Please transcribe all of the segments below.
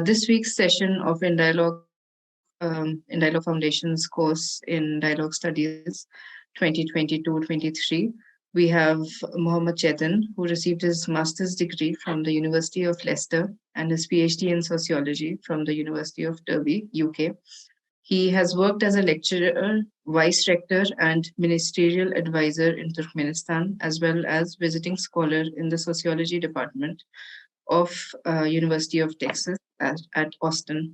This week's session of In Dialogue Foundation's course in Dialogue Studies 2022-23, we have Muhammed Cetin, who received his master's degree from the University of Leicester and his PhD in sociology from the University of Derby, UK. He has worked as a lecturer, vice rector, and ministerial advisor in Turkmenistan, as well as visiting scholar in the Sociology Department of University of Texas at Austin,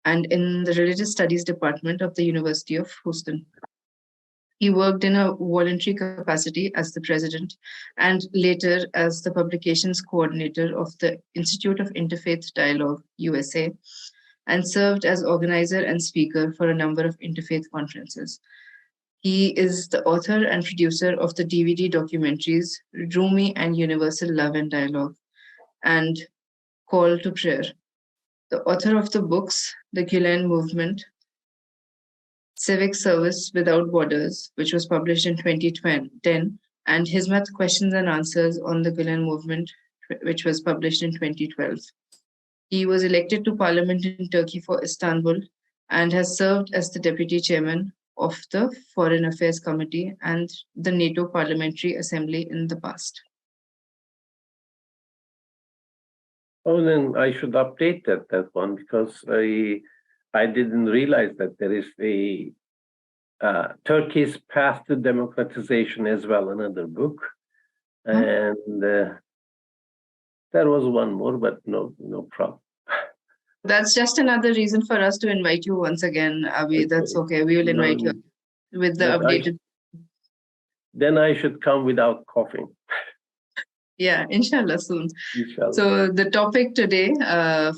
and in the Religious Studies Department of the University of Houston. He worked in a voluntary capacity as the president and later as the publications coordinator of the Institute of Interfaith Dialog, USA, and served as organizer and speaker for a number of interfaith conferences. He is the author and producer of the DVD documentaries Rumi and Universal Love and Dialogue and Call to Prayer. The author of the books, The Gulen Movement, Civic Service Without Borders, which was published in 2010, and Hizmet Questions and Answers on the Gulen Movement, which was published in 2012. He was elected to Parliament in Turkey for Istanbul and has served as the Deputy Chairman of the Foreign Affairs Committee and the NATO Parliamentary Assembly in the past. Oh, then I should update that one because I didn't realize that there is a Turkey's Path to Democratization as well, another book. And there was one more, but no problem. That's just another reason for us to invite you once again, Abi. Okay. That's okay. We will invite you with the updated. Then I should come without coughing. Yeah, inshallah soon. Inshallah. So the topic today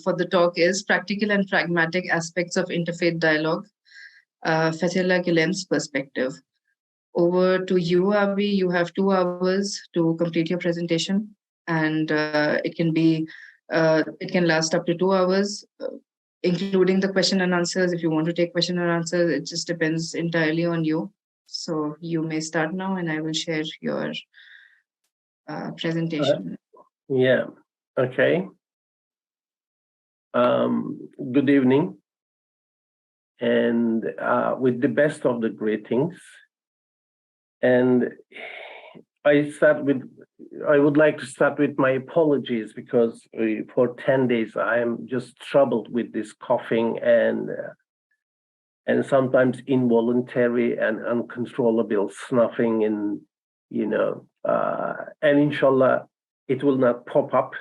for the talk is Practical and Pragmatic Aspects of Interfaith Dialogue, Fethullah Gülen's perspective. Over to you, Abi. You have 2 hours to complete your presentation, and it can last up to 2 hours, including the question and answers. If you want to take question and answers, it just depends entirely on you. So you may start now, and I will share your presentation. Yeah, okay. Good evening, and with the best of the greetings. And I would like to start with my apologies because for 10 days I am just troubled with this coughing and sometimes involuntary and uncontrollable snuffing, and and inshallah it will not pop up.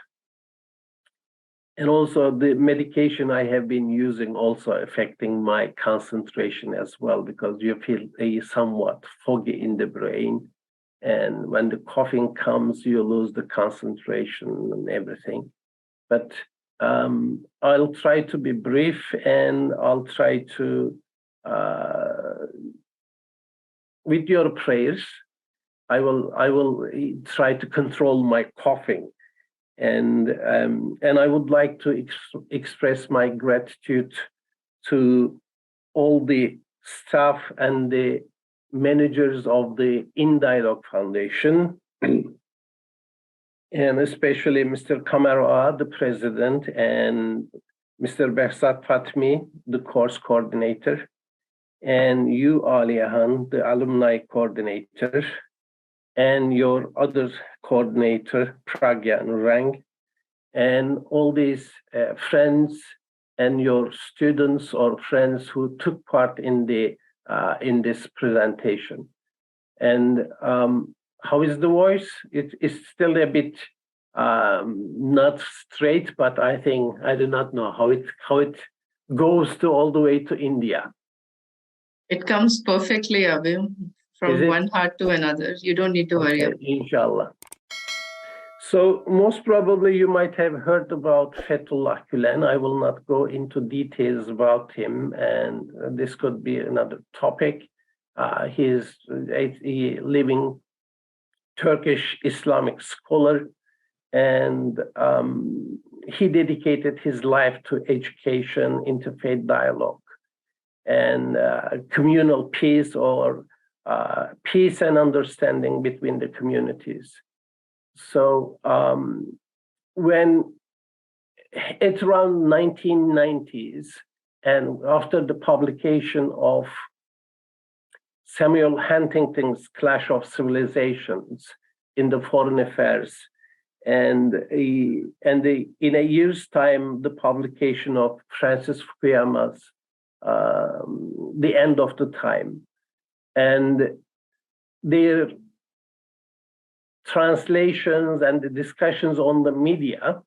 And also the medication I have been using also affecting my concentration as well, because you feel somewhat foggy in the brain. And when the coughing comes, you lose the concentration and everything. But I'll try to be brief, and I'll try to, with your prayers, I will try to control my coughing, and I would like to express my gratitude to all the staff and the managers of the In Dialogue Foundation, and especially Mr. Kamara, the president, and Mr. Behzat Fatmi, the course coordinator, and you, Aliyahan, the alumni coordinator, and your other coordinator, Pragya and Rang, and all these friends and your students or friends who took part in this presentation. And how is the voice? It's still a bit not straight, but I think I do not know how it goes to all the way to India. It comes perfectly, Abi, from one heart to another. You don't need to worry. Inshallah. So most probably you might have heard about Fethullah Gülen. I will not go into details about him, and this could be another topic. He is a living Turkish Islamic scholar, and he dedicated his life to education, interfaith dialogue, and communal peace, or peace and understanding between the communities. So when at around 1990s, and after the publication of Samuel Huntington's Clash of Civilizations in the Foreign Affairs, and in a year's time, the publication of Francis Fukuyama's The End of the Time, and their translations and the discussions on the media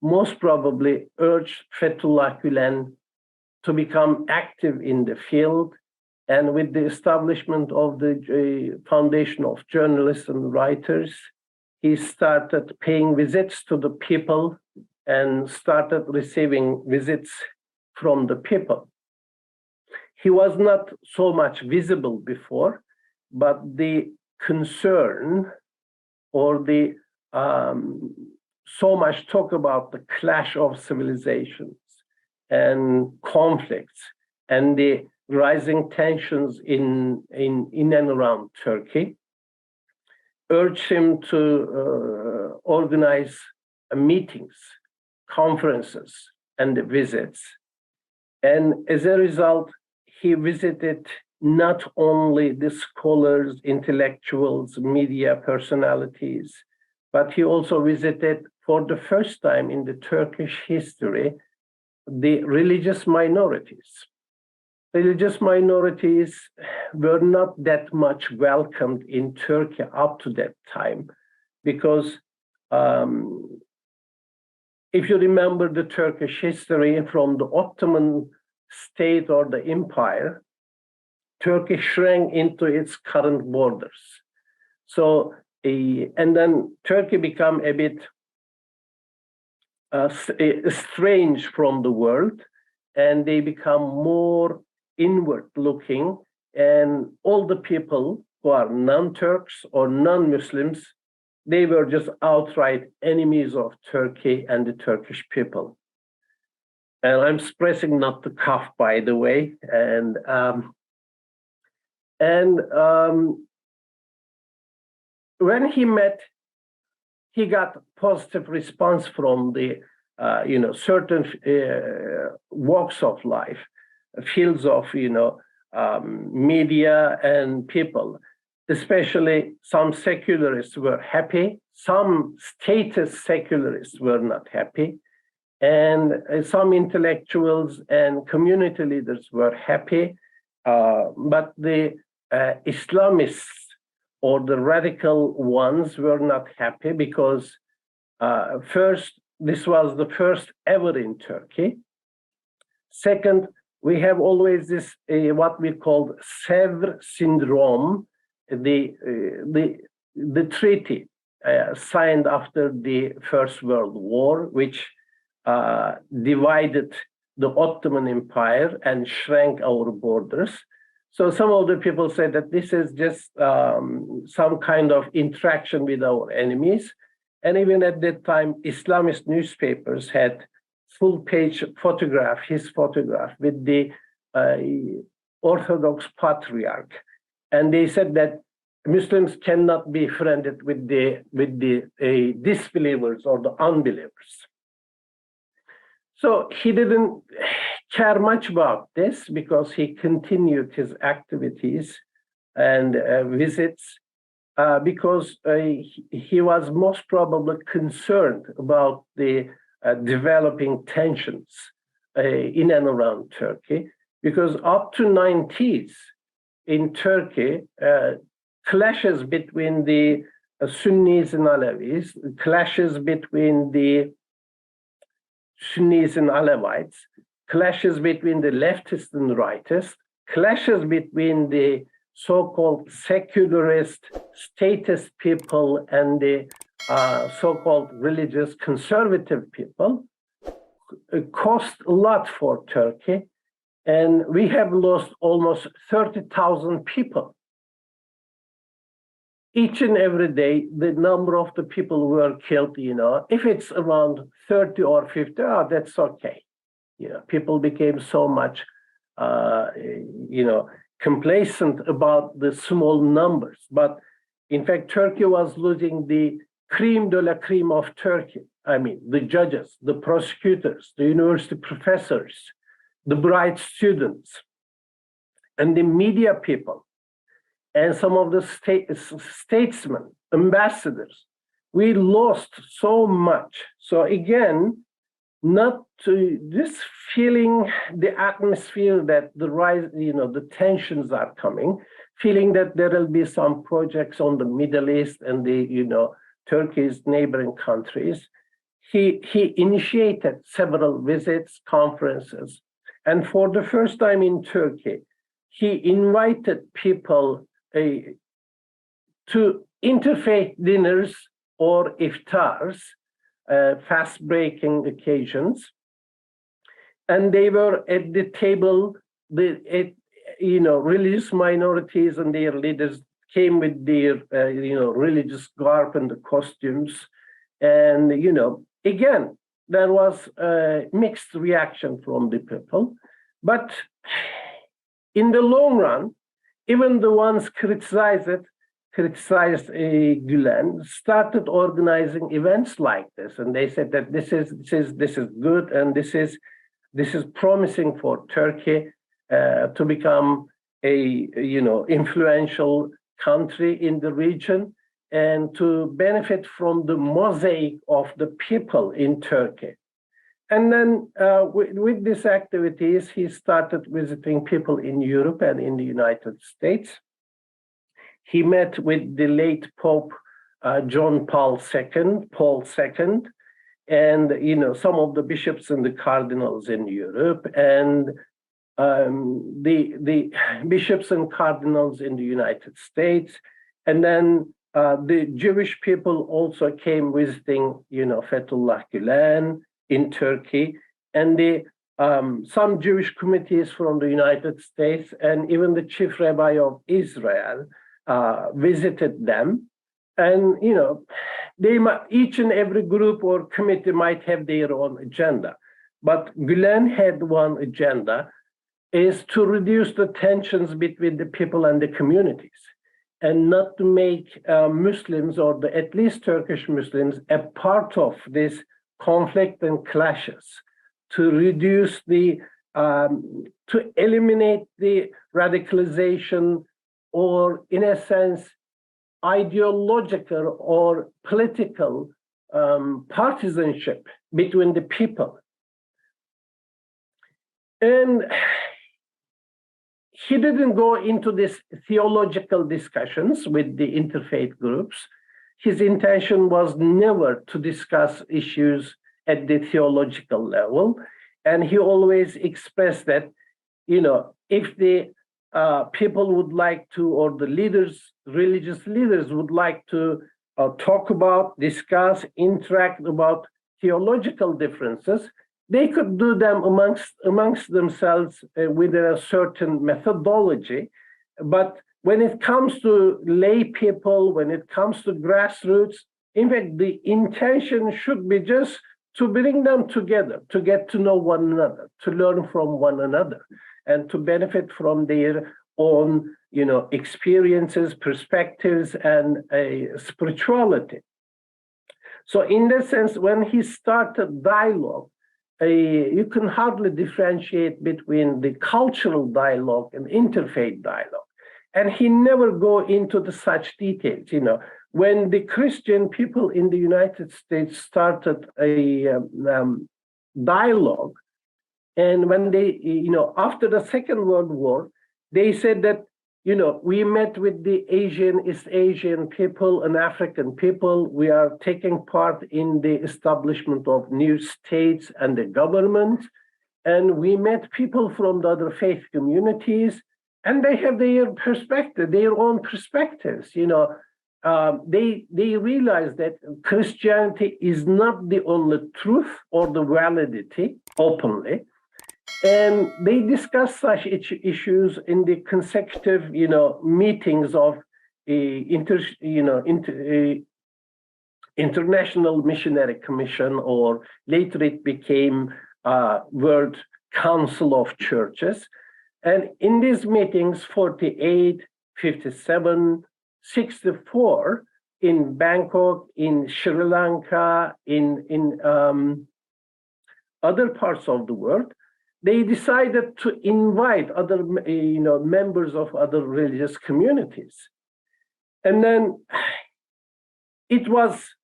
most probably urged Fethullah Gülen to become active in the field. And with the establishment of the Foundation of Journalists and Writers, he started paying visits to the people and started receiving visits from the people. He was not so much visible before, but the concern or the so much talk about the clash of civilizations and conflicts and the rising tensions in and around Turkey urged him to organize meetings, conferences, and visits. And as a result, he visited not only the scholars, intellectuals, media personalities, but he also visited for the first time in the Turkish history the religious minorities. Religious minorities were not that much welcomed in Turkey up to that time, because if you remember the Turkish history from the Ottoman state or the empire, Turkey shrank into its current borders. So, and then Turkey became a bit estranged from the world, and they become more inward looking, and all the people who are non-Turks or non-Muslims, they were just outright enemies of Turkey and the Turkish people. And I'm stressing not to cough, by the way. And when he met, he got positive response from the certain walks of life, fields of media and people. Especially some secularists were happy, some status secularists were not happy, and some intellectuals and community leaders were happy, but the Islamists or the radical ones were not happy, because first, this was the first ever in Turkey. Second, we have always this what we call Sèvres syndrome, the treaty signed after the First World War, which divided the Ottoman Empire and shrank our borders. So some of the people say that this is just some kind of interaction with our enemies. And even at that time, Islamist newspapers had full-page photograph, his photograph, with the Orthodox Patriarch. And they said that Muslims cannot be friended with the disbelievers or the unbelievers. So he didn't care much about this, because he continued his activities and visits, because he was most probably concerned about the developing tensions in and around Turkey, because up to 90s in Turkey, clashes between the Sunnis and Alevis, clashes between the Sunnis and Alevites, clashes between the leftists and rightists, clashes between the so-called secularist statist people and the so-called religious conservative people cost a lot for Turkey. And we have lost almost 30,000 people. Each and every day, the number of the people who were killed, if it's around 30 or 50, that's okay. People became so much, complacent about the small numbers. But in fact, Turkey was losing the crème de la crème of Turkey, I mean, the judges, the prosecutors, the university professors, the bright students, and the media people, and some of the statesmen, ambassadors. We lost so much. So again, not to this feeling, the atmosphere that the rise, the tensions are coming, feeling that there will be some projects on the Middle East and the, Turkey's neighboring countries. He initiated several visits, conferences, and for the first time in Turkey, he invited people to interfaith dinners or iftars, fast-breaking occasions, and they were at the table. Religious minorities and their leaders came with their, religious garb and the costumes, and again there was a mixed reaction from the people, but in the long run, even the ones criticized Gülen, started organizing events like this, and they said that this is good, and this is promising for Turkey to become a influential country in the region and to benefit from the mosaic of the people in Turkey. And then with these activities, he started visiting people in Europe and in the United States. He met with the late Pope John Paul II, and some of the bishops and the cardinals in Europe, and the bishops and cardinals in the United States, and then the Jewish people also came visiting, Fethullah Gülen in Turkey, and some Jewish committees from the United States, and even the chief rabbi of Israel visited them. And each and every group or committee might have their own agenda, but Gülen had one agenda, is to reduce the tensions between the people and the communities, and not to make Muslims, or at least Turkish Muslims, a part of this conflict and clashes, to reduce to eliminate the radicalization, or in a sense, ideological or political partisanship between the people. And he didn't go into this theological discussions with the interfaith groups. His intention was never to discuss issues at the theological level. And he always expressed that, if the people would like to, or the religious leaders would like to talk about, discuss, interact about theological differences, they could do them amongst themselves with a certain methodology. But when it comes to lay people, when it comes to grassroots, in fact, the intention should be just to bring them together, to get to know one another, to learn from one another, and to benefit from their own, experiences, perspectives, and spirituality. So in that sense, when he started dialogue, you can hardly differentiate between the cultural dialogue and interfaith dialogue. And he never go into such details. When the Christian people in the United States started a dialogue, and when they, after the Second World War, they said that, we met with the East Asian people and African people. We are taking part in the establishment of new states and the government. And we met people from the other faith communities, and they have their perspective, their own perspectives. They realize that Christianity is not the only truth or the validity openly. And they discuss such issues in the consecutive, meetings of International Missionary Commission, or later it became World Council of Churches. And in these meetings, 48, 57, 64, in Bangkok, in Sri Lanka, in other parts of the world, they decided to invite other, members of other religious communities. And then it was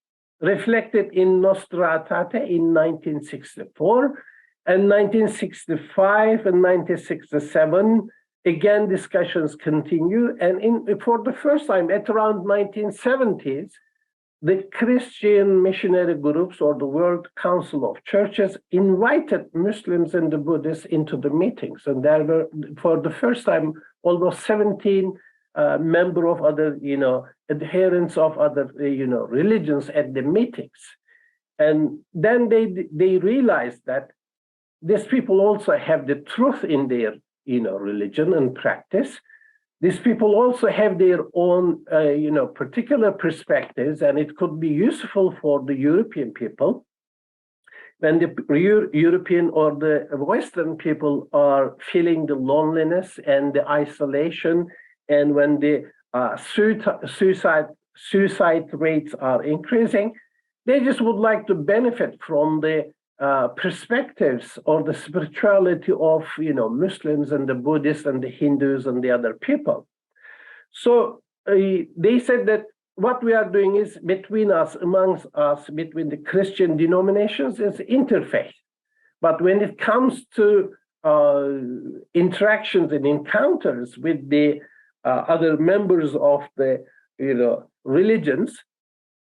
reflected in Nostra Aetate in 1964, and 1965 and 1967, again, discussions continue. And for the first time, at around 1970s, the Christian missionary groups or the World Council of Churches invited Muslims and the Buddhists into the meetings. And there were, for the first time, almost 17 members of other, adherents of other, religions at the meetings. And then they realized that these people also have the truth in their, religion and practice. These people also have their own, particular perspectives, and it could be useful for the European people. When the European or the Western people are feeling the loneliness and the isolation, and when the suicide rates are increasing, they just would like to benefit from the perspectives or the spirituality of Muslims and the Buddhists and the Hindus and the other people. So they said that what we are doing is between us, amongst us, between the Christian denominations, is interfaith. But when it comes to interactions and encounters with the other members of the religions,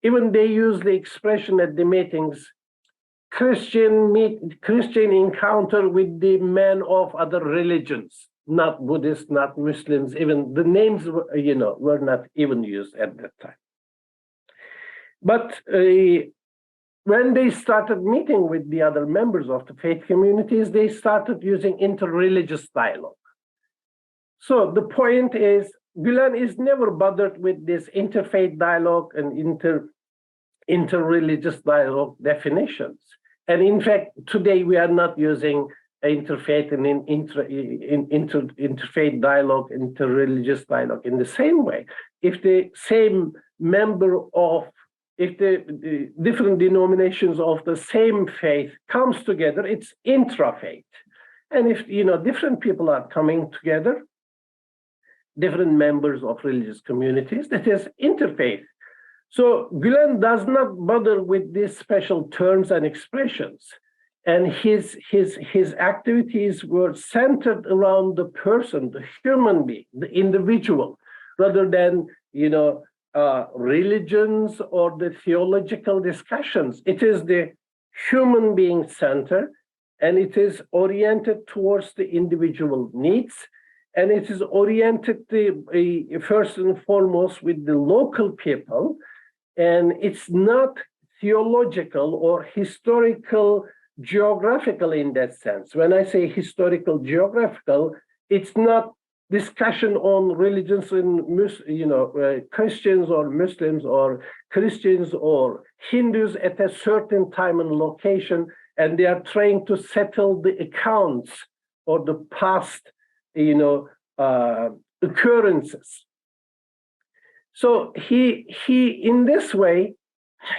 even they use the expression at the meetings, Christian encounter with the men of other religions, not Buddhists, not Muslims. Even the names, were not even used at that time. But when they started meeting with the other members of the faith communities, they started using interreligious dialogue. So the point is, Gülen is never bothered with this interfaith dialogue and interreligious dialogue definitions. And in fact, today we are not using interfaith and interfaith dialogue, interreligious dialogue in the same way. If the same if the different denominations of the same faith comes together, it's intrafaith. And if different people are coming together, different members of religious communities, that is interfaith. So Gülen does not bother with these special terms and expressions, and his activities were centered around the person, the human being, the individual, rather than religions or the theological discussions. It is the human being center, and it is oriented towards the individual needs, and it is oriented first and foremost with the local people. And it's not theological or historical, geographical in that sense. When I say historical, geographical, it's not discussion on religions and Christians or Muslims or Christians or Hindus at a certain time and location, and they are trying to settle the accounts or the past, occurrences. So he in this way,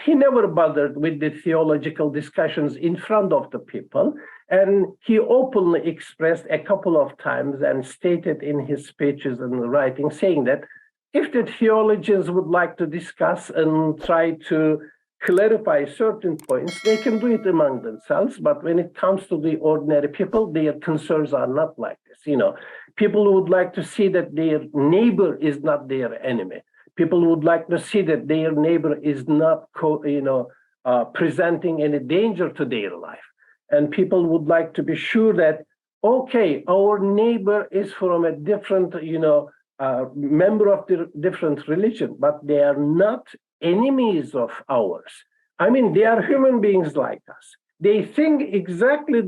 he never bothered with the theological discussions in front of the people, and he openly expressed a couple of times and stated in his speeches and writing, saying that if the theologians would like to discuss and try to clarify certain points, they can do it among themselves. But when it comes to the ordinary people, their concerns are not like this. People would like to see that their neighbor is not their enemy. People would like to see that their neighbor is not, presenting any danger to their life. And people would like to be sure that, okay, our neighbor is from a different, member of the different religion, but they are not enemies of ours. I mean, they are human beings like us. They think exactly,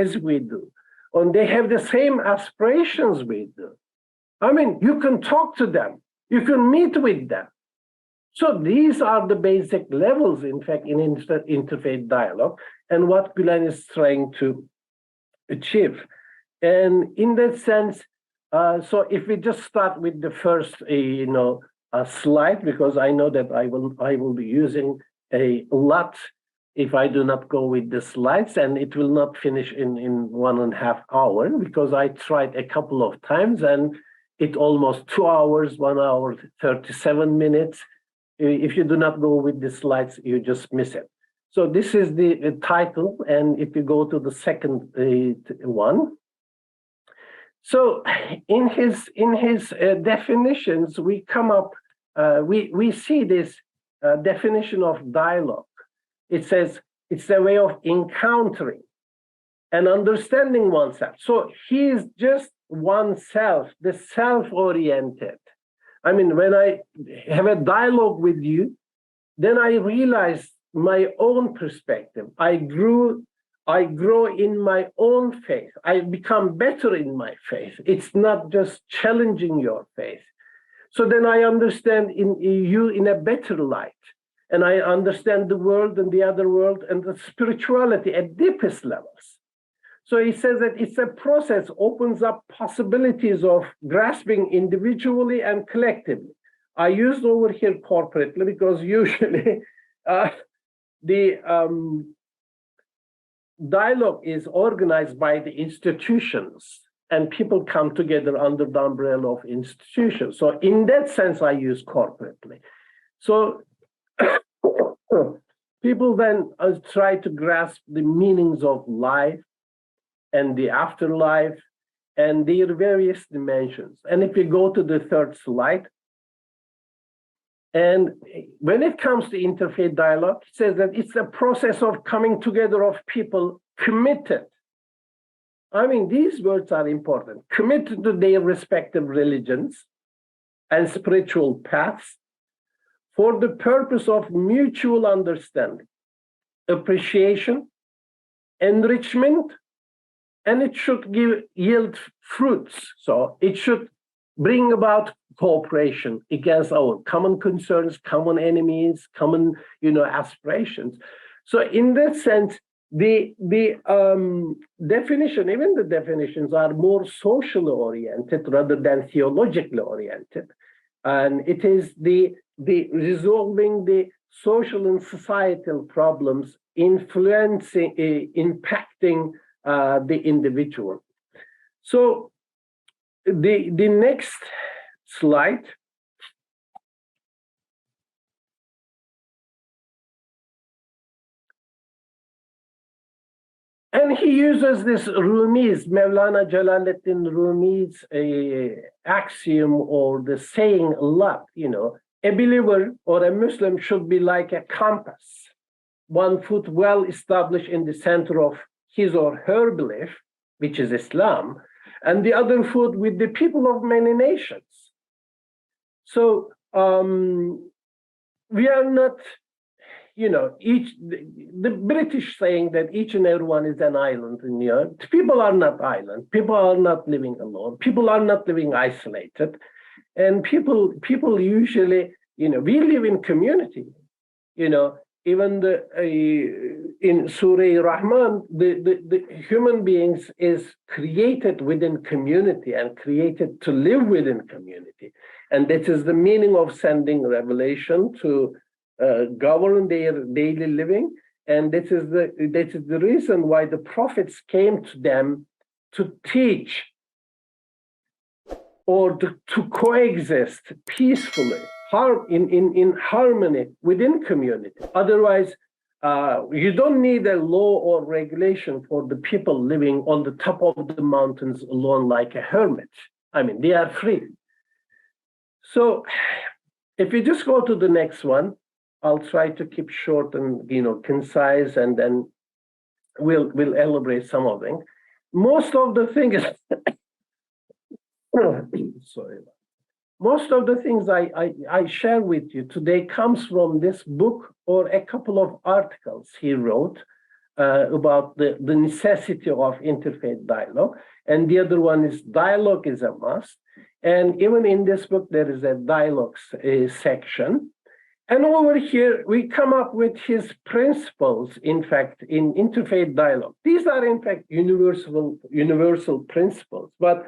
as we do, and they have the same aspirations we do. I mean, you can talk to them, you can meet with them. So these are the basic levels, in fact, in interfaith dialogue, and what Gülen is trying to achieve. And in that sense, so if we just start with the first, slide, because I know that I will be using a lot if I do not go with the slides, and it will not finish in 1.5 hours, because I tried a couple of times and it almost 2 hours, 1 hour, 37 minutes. If you do not go with the slides, you just miss it. So this is the title, and if you go to the second one. So in his definitions, we come up, we see this definition of dialogue. It says it's a way of encountering and understanding oneself. So he is just oneself, the self-oriented. I mean, when I have a dialogue with you, then I realize my own perspective. I grow in my own faith. I become better in my faith. It's not just challenging your faith. So then I understand you in a better light. And I understand the world and the other world and the spirituality at deepest levels. So he says that it's a process, opens up possibilities of grasping individually and collectively. I used over here corporately because usually the dialogue is organized by the institutions and people come together under the umbrella of institutions. So in that sense, I use corporately. So people then try to grasp the meanings of life and the afterlife and their various dimensions. And if you go to the third slide, and when it comes to interfaith dialogue, it says that it's a process of coming together of people committed. I mean, these words are important. Committed to their respective religions and spiritual paths for the purpose of mutual understanding, appreciation, enrichment, and it should yield fruits. So it should bring about cooperation against our common concerns, common enemies, common, aspirations. So in that sense, the definition, even the definitions are more socially oriented rather than theologically oriented. And it is the resolving the social and societal problems influencing, impacting the individual. So the next slide. And he uses this Rumi's, Mevlana Celaleddin Rumi's axiom or the saying a lot, a believer or a Muslim should be like a compass, one foot well established in the center of his or her belief, which is Islam, and the other foot with the people of many nations. So we are not, the British saying that each and everyone is an island in the earth. People are not island. People are not living alone. People are not living isolated. And people usually, we live in community. Even in Surah Rahman, the human beings is created within community and created to live within community. And that is the meaning of sending revelation to govern their daily living. And that is the reason why the prophets came to them to teach or to coexist peacefully, in harmony within community. Otherwise, you don't need a law or regulation for the people living on the top of the mountains alone like a hermit. I mean, they are free. So if we just go to the next one, I'll try to keep short and concise, and then we'll elaborate some of them. Most of the things, sorry. Most of the things I share with you today comes from this book or a couple of articles he wrote about the necessity of interfaith dialogue. And the other one is dialogue is a must. And even in this book, there is a dialogue section. And over here, we come up with his principles, in fact, in interfaith dialogue. These are, in fact, universal principles. But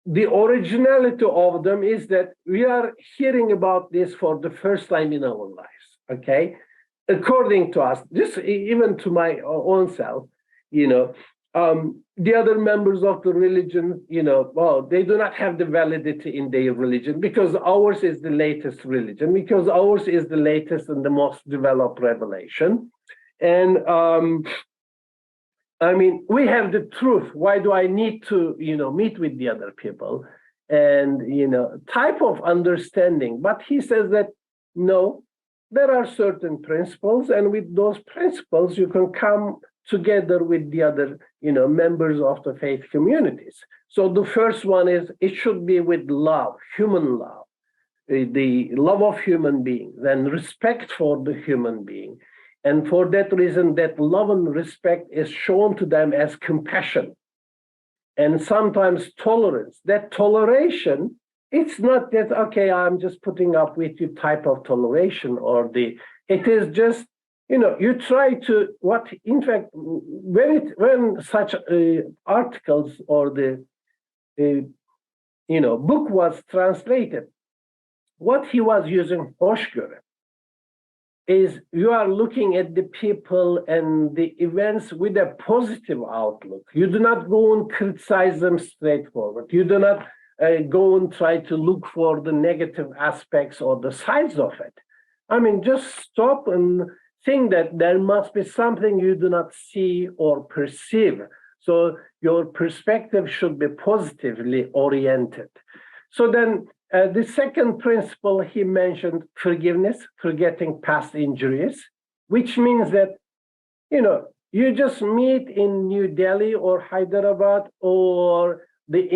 the originality of them is that we are hearing about this for the first time in our lives, okay? According to us, just even to my own self, the other members of the religion, well, they do not have the validity in their religion because ours is the latest religion, because ours is the latest and the most developed revelation. And I mean, we have the truth. Why do I need to, meet with the other people? And, type of understanding. But he says that, no, there are certain principles, and with those principles, you can come together with the other, members of the faith communities. So the first one is, it should be with love, human love, the love of human beings, and respect for the human being. And for that reason, that love and respect is shown to them as compassion and sometimes tolerance. That toleration, it's not that, okay, I'm just putting up with you type of toleration, it is just, you try to, in fact, when such articles or the, book was translated, what he was using, hoşgörü, is you are looking at the people and the events with a positive outlook. You do not go and criticize them straightforward. You do not go and try to look for the negative aspects or the sides of it. I mean, just stop and think that there must be something you do not see or perceive. So your perspective should be positively oriented. So then, the second principle he mentioned, forgiveness, forgetting past injuries, which means that, you just meet in New Delhi or Hyderabad or the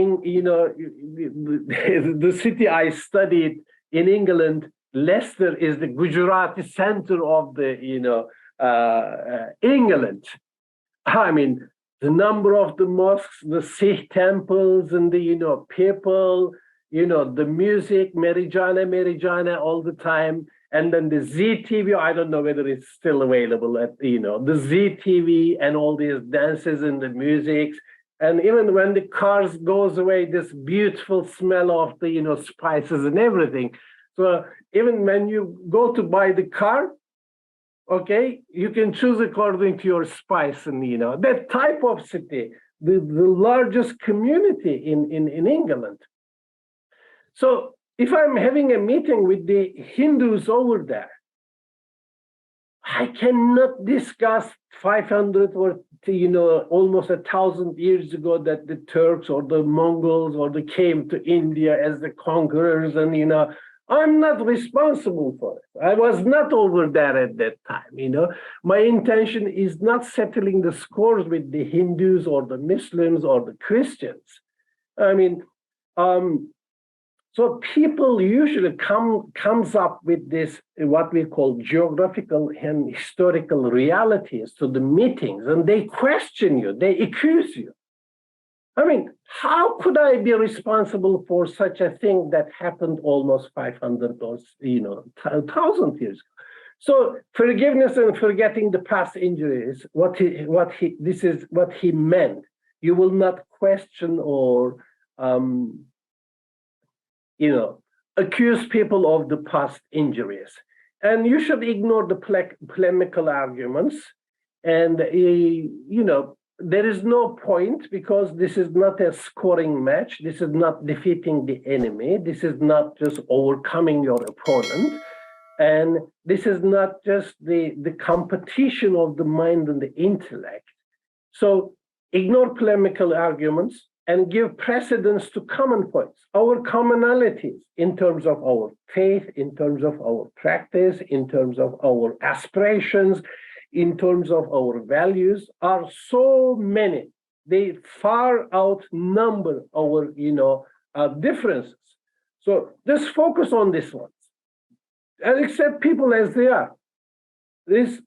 city I studied in England, Leicester is the Gujarati center of the, England. I mean, the number of the mosques, the Sikh temples, and the, people, the music, Merijana all the time. And then the ZTV, I don't know whether it's still available at, the ZTV and all these dances and the music. And even when the cars goes away, this beautiful smell of the, spices and everything. So even when you go to buy the car, okay, you can choose according to your spice and, that type of city, the largest community in England. So if I'm having a meeting with the Hindus over there, I cannot discuss 500 or, almost 1,000 years ago that the Turks or the Mongols or they came to India as the conquerors and, I'm not responsible for it. I was not over there at that time, My intention is not settling the scores with the Hindus or the Muslims or the Christians. I mean, so people usually comes up with this, what we call geographical and historical realities to the meetings, and they question you, they accuse you. I mean, how could I be responsible for such a thing that happened almost 500 or 1,000 years ago? So forgiveness and forgetting the past injuries, this is what he meant. You will not question or accuse people of the past injuries. And you should ignore the polemical arguments. And, there is no point because this is not a scoring match. This is not defeating the enemy. This is not just overcoming your opponent. And this is not just the competition of the mind and the intellect. So ignore polemical arguments and give precedence to common points, our commonalities in terms of our faith, in terms of our practice, in terms of our aspirations, in terms of our values are so many. They far outnumber our, differences. So just focus on this one and accept people as they are. These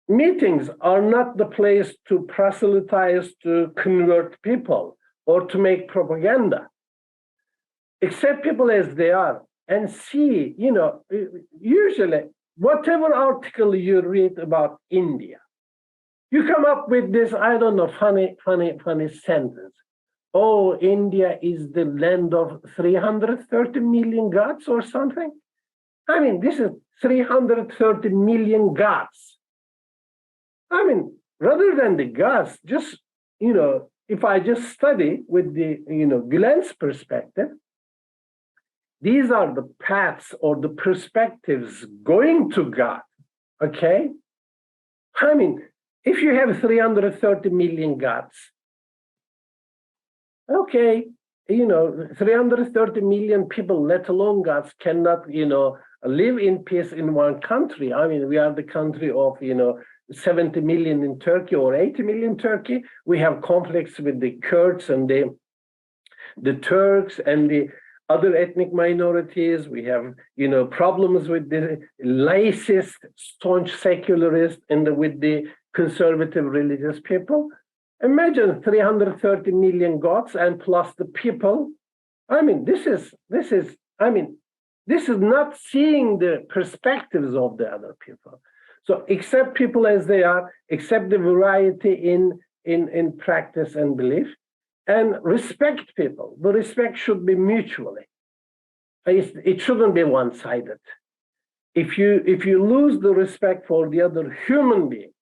meetings are not the place to proselytize, to convert people, or to make propaganda. Accept people as they are and see, usually whatever article you read about India, you come up with this, I don't know, funny sentence. oh, India is the land of 330 million gods or something. I mean, this is 330 million gods. I mean, rather than the gods, just, if I just study with the, Gülen's perspective, these are the paths or the perspectives going to God, okay? I mean, if you have 330 million gods, okay, 330 million people, let alone gods, cannot, live in peace in one country. I mean, we are the country of, 70 million in Turkey or 80 million in Turkey. We have conflicts with the Kurds and the Turks and the other ethnic minorities. We have, problems with the laicist, staunch secularists and with the conservative religious people. Imagine 330 million gods and plus the people. I mean, this is not seeing the perspectives of the other people. So accept people as they are, accept the variety in practice and belief, and respect people. The respect should be mutually. It shouldn't be one-sided. If you lose the respect for the other human being,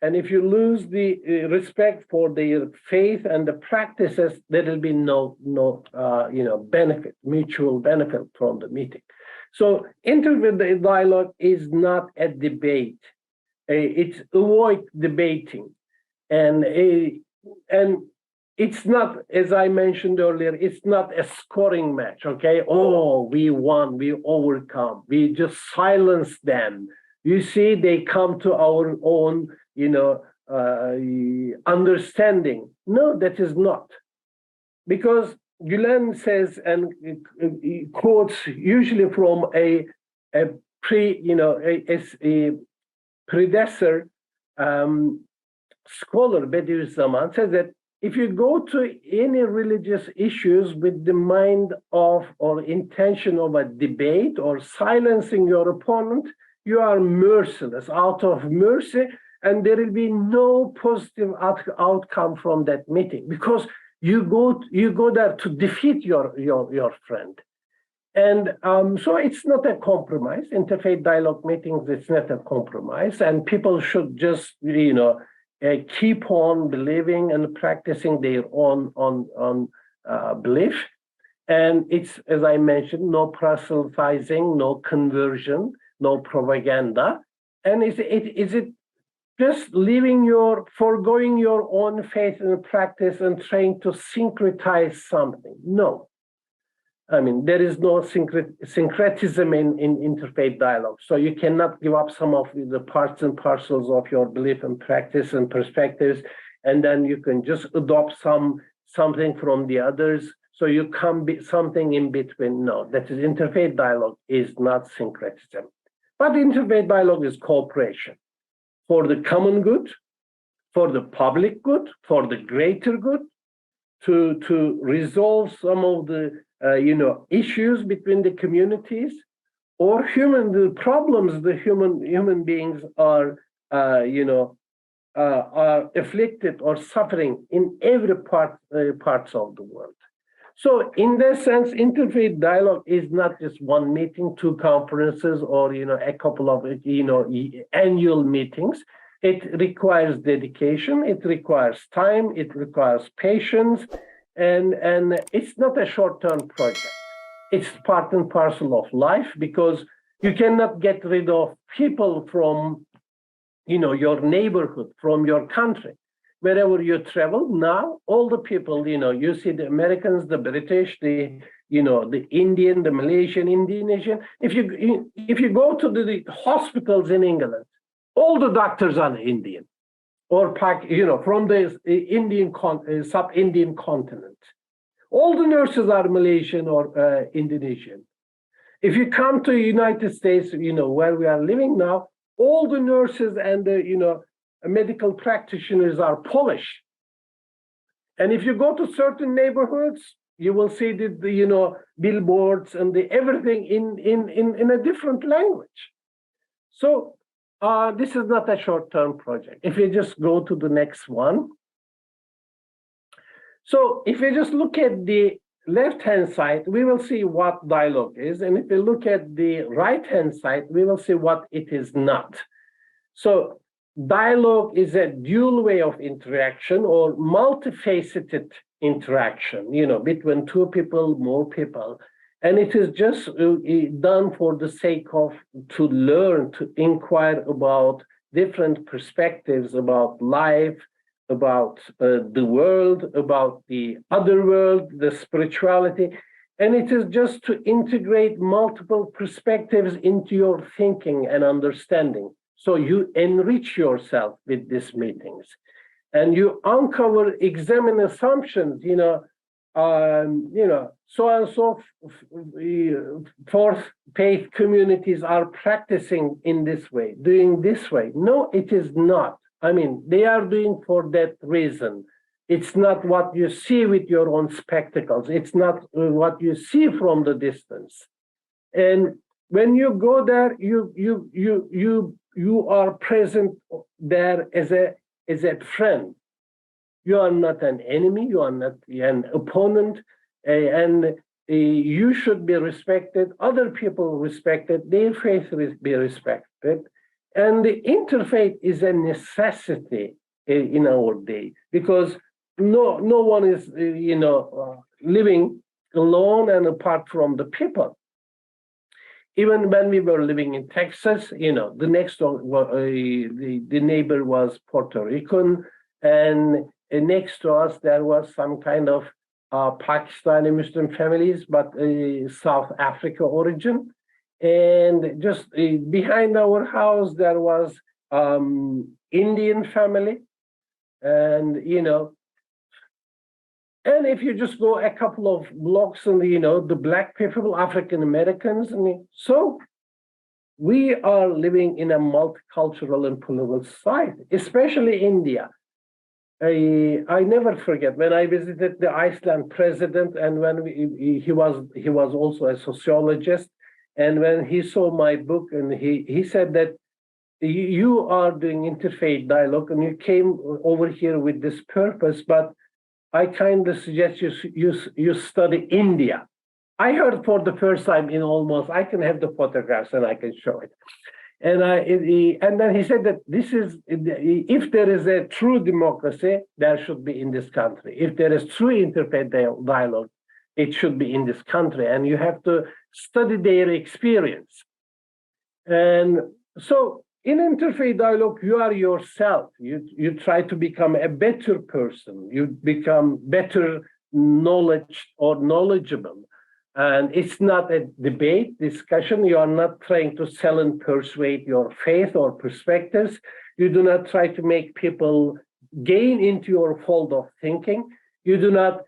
and if you lose the respect for their faith and the practices, there will be no benefit, mutual benefit from the meeting. So interfaith dialogue is not a debate. It's avoid debating, and it's not, as I mentioned earlier, it's not a scoring match. Okay, oh, we won, we overcome, we just silence them. You see, they come to our own, understanding. No, that is not, because Gülen says and quotes usually from a predecessor scholar, Bediüz Zaman, says that if you go to any religious issues with the mind of or intention of a debate or silencing your opponent, you are merciless, out of mercy, and there will be no positive outcome from that meeting, because you go there to defeat your friend. And so it's not a compromise. Interfaith dialogue meetings, it's not a compromise, and people should just keep on believing and practicing their own belief. And it's, as I mentioned, no proselytizing, no conversion, no propaganda. And is it just foregoing your own faith and practice and trying to syncretize something? No. I mean, there is no syncretism in interfaith dialogue. So you cannot give up some of the parts and parcels of your belief and practice and perspectives, and then you can just adopt something from the others. So you can be something in between. No, that is, interfaith dialogue is not syncretism. But interfaith dialogue is cooperation for the common good, for the public good, for the greater good, to resolve some of the issues between the communities or the problems the human beings are afflicted or suffering in every parts of the world. So in that sense, interfaith dialogue is not just one meeting, two conferences, or a couple of annual meetings. It requires dedication, it requires time, it requires patience, and it's not a short-term project. It's part and parcel of life, because you cannot get rid of people from your neighborhood, from your country. Wherever you travel now, all the people, you see the Americans, the British, the Indian, the Malaysian, Indonesian. If you go to the hospitals in England, all the doctors are Indian, or from the Indian sub-Indian continent. All the nurses are Malaysian or Indonesian. If you come to the United States, where we are living now, all the nurses and the medical practitioners are Polish. And if you go to certain neighborhoods, you will see the billboards and everything in a different language. So this is not a short-term project. If you just go to the next one. So if we just look at the left-hand side, we will see what dialogue is. And if we look at the right-hand side, we will see what it is not. So dialogue is a dual way of interaction or multifaceted interaction, between two people, more people. And it is just done for the sake of to learn, to inquire about different perspectives about life, about the world, about the other world, the spirituality. And it is just to integrate multiple perspectives into your thinking and understanding. So you enrich yourself with these meetings and you uncover, examine assumptions, so and so fourth faith communities are practicing in this way, doing this way. No, it is not. I mean, they are doing for that reason. It's not what you see with your own spectacles. It's not what you see from the distance. And when you go there, you are present there as a friend. You are not an enemy. You are not an opponent, and you should be respected. Other people respected. Their faith be respected. And the interfaith is a necessity in our day because no one is living alone and apart from the people. Even when we were living in Texas, the next door, the neighbor was Puerto Rican, and next to us there was some kind of Pakistani Muslim families, but South Africa origin. And just behind our house, there was Indian family. And, and if you just go a couple of blocks and, the Black people, African Americans. So we are living in a multicultural and political society, especially India. I never forget when I visited the Iceland president, and when he was also a sociologist. And when he saw my book, and he said that you are doing interfaith dialogue and you came over here with this purpose, but I kind of suggest you study India. I heard for the first time in almost, I can have the photographs and I can show it. And then he said that this is, if there is a true democracy, there should be in this country. If there is true interfaith dialogue, it should be in this country, and you have to study their experience. And so in interfaith dialogue, you are yourself. You try to become a better person. You become better knowledgeable. And it's not a debate, discussion. You are not trying to sell and persuade your faith or perspectives. You do not try to make people gain into your fold of thinking. You do not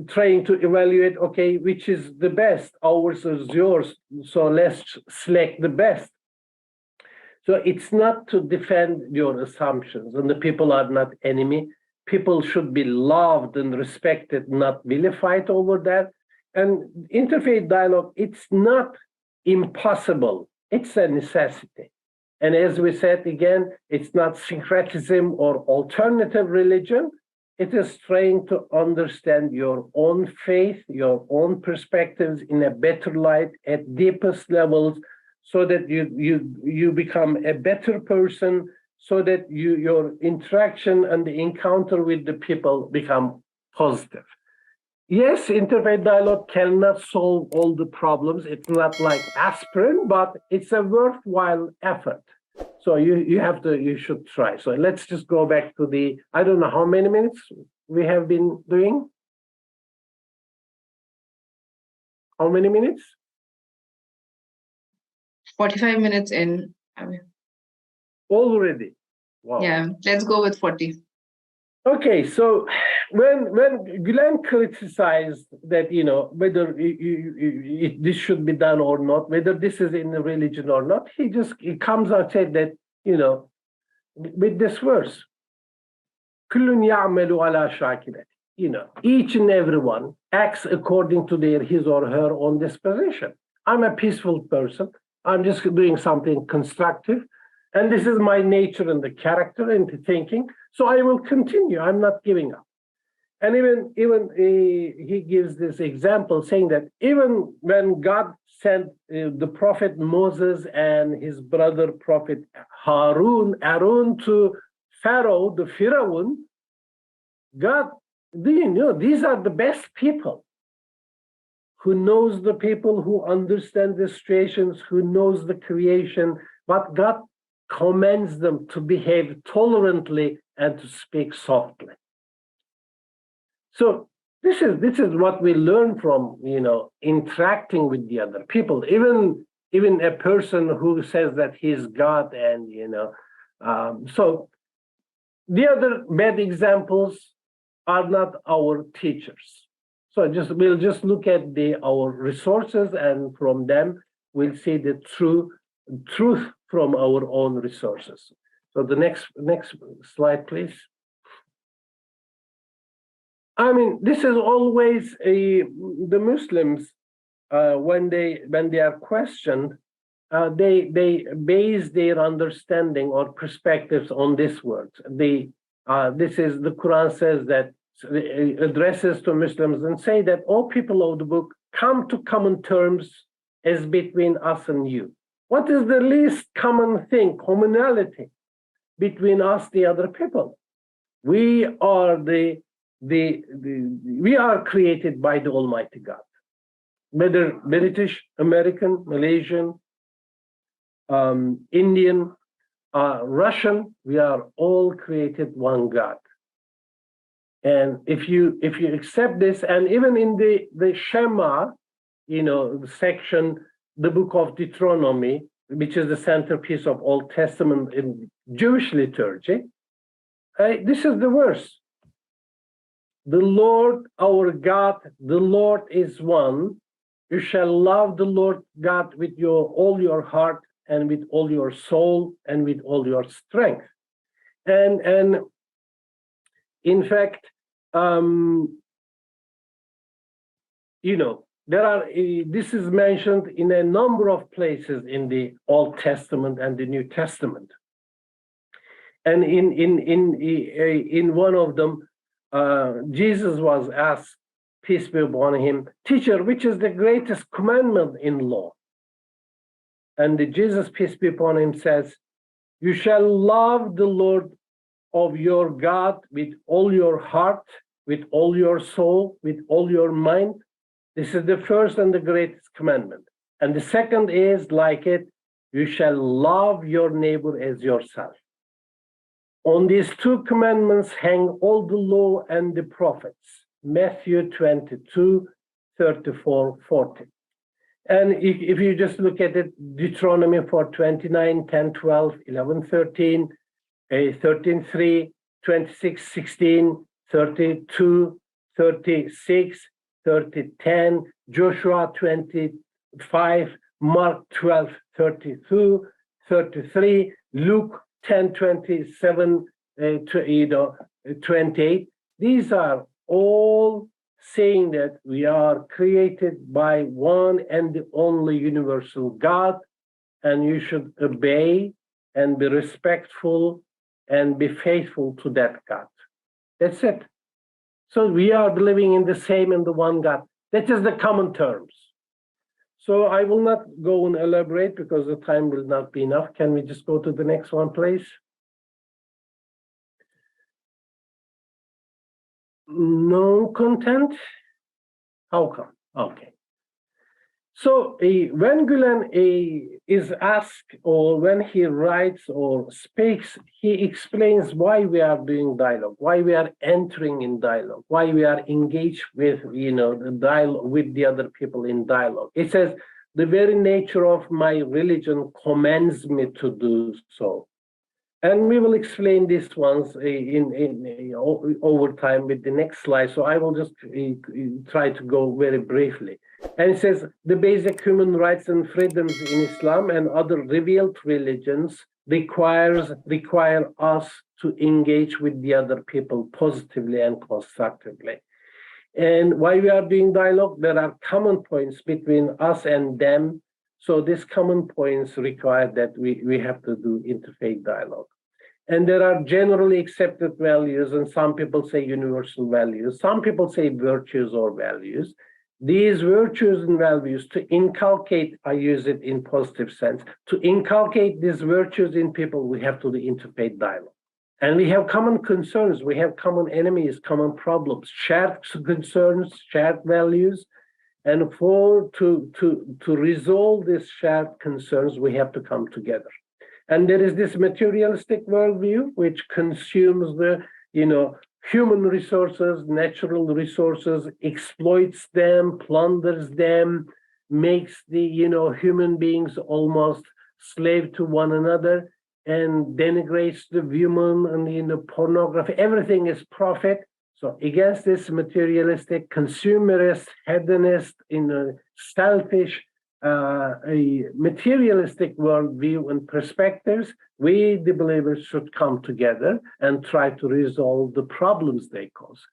trying to evaluate, okay, which is the best, ours is yours, so let's select the best. So it's not to defend your assumptions, and the people are not enemy. People should be loved and respected, not vilified over that. And interfaith dialogue, it's not impossible, it's a necessity. And as we said again, it's not syncretism or alternative religion. It is trying to understand your own faith, your own perspectives in a better light at deepest levels, so that you become a better person, so that your interaction and the encounter with the people become positive. Yes, interfaith dialogue cannot solve all the problems. It's not like aspirin, but it's a worthwhile effort. So you should try. So let's just go back to the, I don't know how many minutes we have been doing. How many minutes? 45 minutes in. Already. Wow. Yeah, let's go with 40. Okay, so when Gülen criticized that, whether this should be done or not, whether this is in the religion or not, he comes out and said that, with this verse, كُلٌّ يَعْمَلُ عَلَى شَاكِلَتِهِ. Each and everyone acts according to his or her own disposition. I'm a peaceful person. I'm just doing something constructive. And this is my nature and the character and the thinking. So I will continue. I'm not giving up. And even he gives this example saying that even when God sent the prophet Moses and his brother prophet Aaron to Pharaoh, the Pharaoh, God, do you know, these are the best people who knows the people, who understand the situations, who knows the creation, but God commands them to behave tolerantly and to speak softly. So this is what we learn from, you know, interacting with the other people. Even a person who says that he's God, and you know, so the other bad examples are not our teachers. So we'll just look at our resources, and from them we'll see the truth from our own resources. So the next slide, please. I mean, this is always the Muslims when they are questioned, they base their understanding or perspectives on this word. This is the Quran says that addresses to Muslims and say that all people of the book come to common terms as between us and you. What is the least common thing, commonality between us, the other people? We are we are created by the Almighty God. Whether British, American, Malaysian, Indian, Russian, we are all created one God. And if you accept this, and even in the Shema, you know, the section, the book of Deuteronomy, which is the centerpiece of Old Testament in Jewish liturgy, this is the verse. The Lord our God, the Lord is one. You shall love the Lord God with all your heart and with all your soul and with all your strength. And in fact, you know, this is mentioned in a number of places in the Old Testament and the New Testament. And in one of them, Jesus was asked, peace be upon him, teacher, which is the greatest commandment in law? And Jesus, peace be upon him, says, you shall love the Lord of your God with all your heart, with all your soul, with all your mind. This is the first and the greatest commandment. And the second is like it, you shall love your neighbor as yourself. On these two commandments hang all the law and the prophets. Matthew 22, 34, 40. And if you just look at it, Deuteronomy 4:29, 10, 12, 11, 13, 13, 3, 26, 16, 32, 36, 30, 10, Joshua 25, Mark 12, 32, 33, Luke 10, 27, 28. These are all saying that we are created by one and the only universal God, and you should obey and be respectful and be faithful to that God. That's it. So we are believing in the same and the one God. That is the common terms. So I will not go and elaborate because the time will not be enough. Can we just go to the next one, please? No content? How come? Okay. So when Gülen is asked, or when he writes or speaks, he explains why we are doing dialogue, why we are entering in dialogue, why we are engaged with, you know, the dialogue with the other people in dialogue. He says, the very nature of my religion commands me to do so. And we will explain these ones over time with the next slide. So I will just try to go very briefly. And it says, the basic human rights and freedoms in Islam and other revealed religions require us to engage with the other people positively and constructively. And why we are doing dialogue, there are common points between us and them. So these common points require that we have to do interfaith dialogue. And there are generally accepted values, and some people say universal values. Some people say virtues or values. These virtues and values, to inculcate, I use it in positive sense, to inculcate these virtues in people, we have to do interfaith dialogue. And we have common concerns, we have common enemies, common problems, shared concerns, shared values. And to resolve these shared concerns, we have to come together. And there is this materialistic worldview, which consumes the, human resources, natural resources, exploits them, plunders them, makes the, human beings almost slave to one another, and denigrates the women and, pornography. Everything is profit. So against this materialistic, consumerist, hedonist, selfish, a materialistic worldview and perspectives, we, the believers, should come together and try to resolve the problems they cause.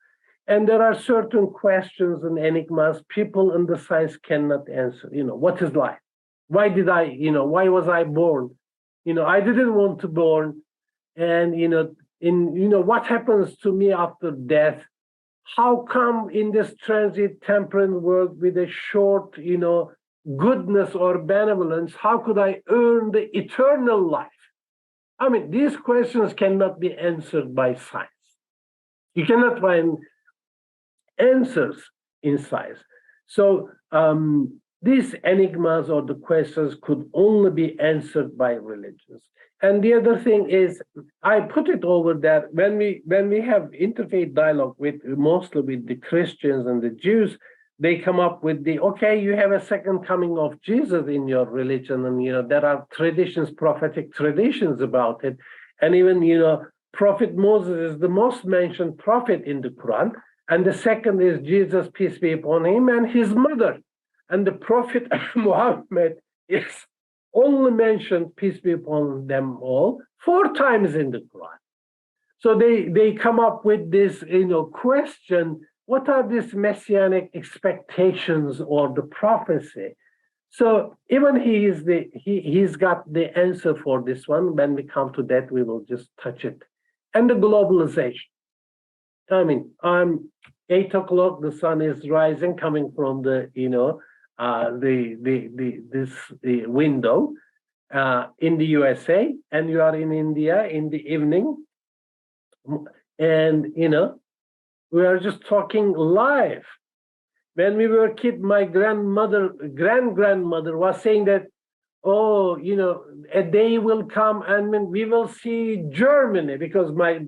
And there are certain questions and enigmas people in the science cannot answer. What is life? Why did why was I born? I didn't want to born. And, what happens to me after death? How come in this transit temporal world with a short, goodness or benevolence, how could I earn the eternal life? I mean, these questions cannot be answered by science. You cannot find answers in science. So these enigmas or the questions could only be answered by religions. And the other thing is, I put it over that when we have interfaith dialogue mostly with the Christians and the Jews, they come up with okay, you have a second coming of Jesus in your religion, and there are traditions, prophetic traditions about it. And even Prophet Moses is the most mentioned prophet in the Quran, and the second is Jesus, peace be upon him, and his mother. And the Prophet Muhammad is only mentioned, peace be upon them all, 4 times in the Quran. So they come up with this question, what are these messianic expectations or the prophecy? So even he's got the answer for this one. When we come to that, we will just touch it. And the globalization. I mean, 8 o'clock, the sun is rising, coming from the this window in the USA, and you are in India in the evening, and we are just talking live. When we were kids, my grand-grandmother was saying that, a day will come and we will see Germany, because my,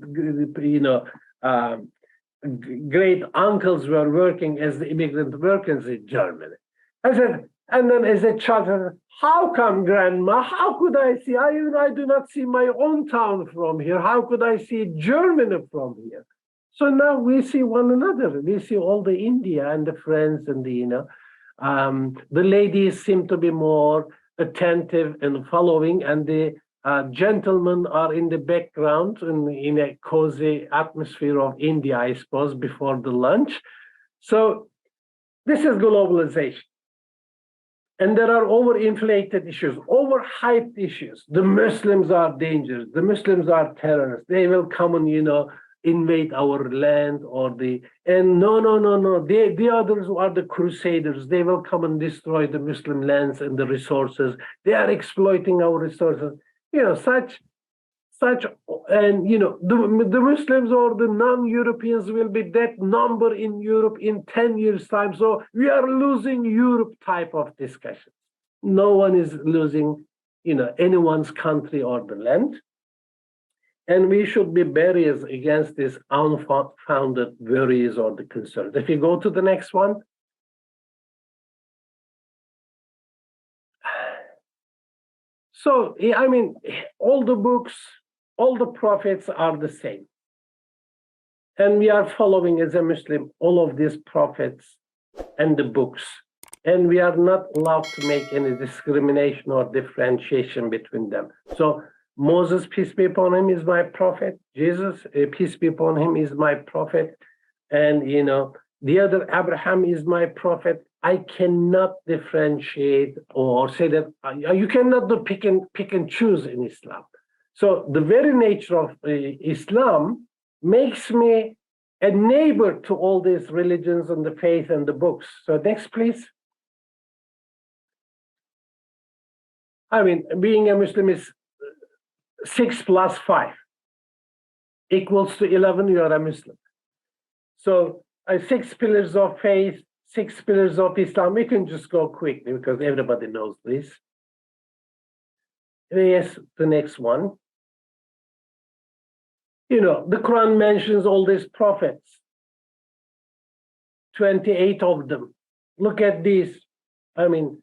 great uncles were working as the immigrant workers in Germany. I said, and then as a child, how come, Grandma? How could I see? I do not see my own town from here. How could I see Germany from here? So now we see one another. We see all the India and the friends and the ladies seem to be more attentive and following, and the gentlemen are in the background in a cozy atmosphere of India, I suppose, before the lunch. So this is globalization. And there are overinflated issues, overhyped issues. The Muslims are dangerous. The Muslims are terrorists. They will come and, invade our land no. The others are the crusaders. They will come and destroy the Muslim lands and the resources. They are exploiting our resources. And the Muslims or the non-Europeans will be that number in Europe in 10 years' time. So we are losing Europe type of discussion. No one is losing, anyone's country or the land. And we should be barriers against these unfounded worries or the concerns. If you go to the next one. So, I mean, all the books, all the prophets are the same. And we are following, as a Muslim, all of these prophets and the books. And we are not allowed to make any discrimination or differentiation between them. So Moses, peace be upon him, is my prophet. Jesus, peace be upon him, is my prophet. And, the other Abraham is my prophet. I cannot differentiate or say that you cannot do pick and choose in Islam. So the very nature of Islam makes me a neighbor to all these religions and the faith and the books. So next, please. I mean, being a Muslim is 6 plus 5 equals to 11, you are a Muslim. So 6 pillars of faith, 6 pillars of Islam. We can just go quickly because everybody knows this. Yes, the next one. You know, the Quran mentions all these prophets, 28 of them. Look at these. I mean,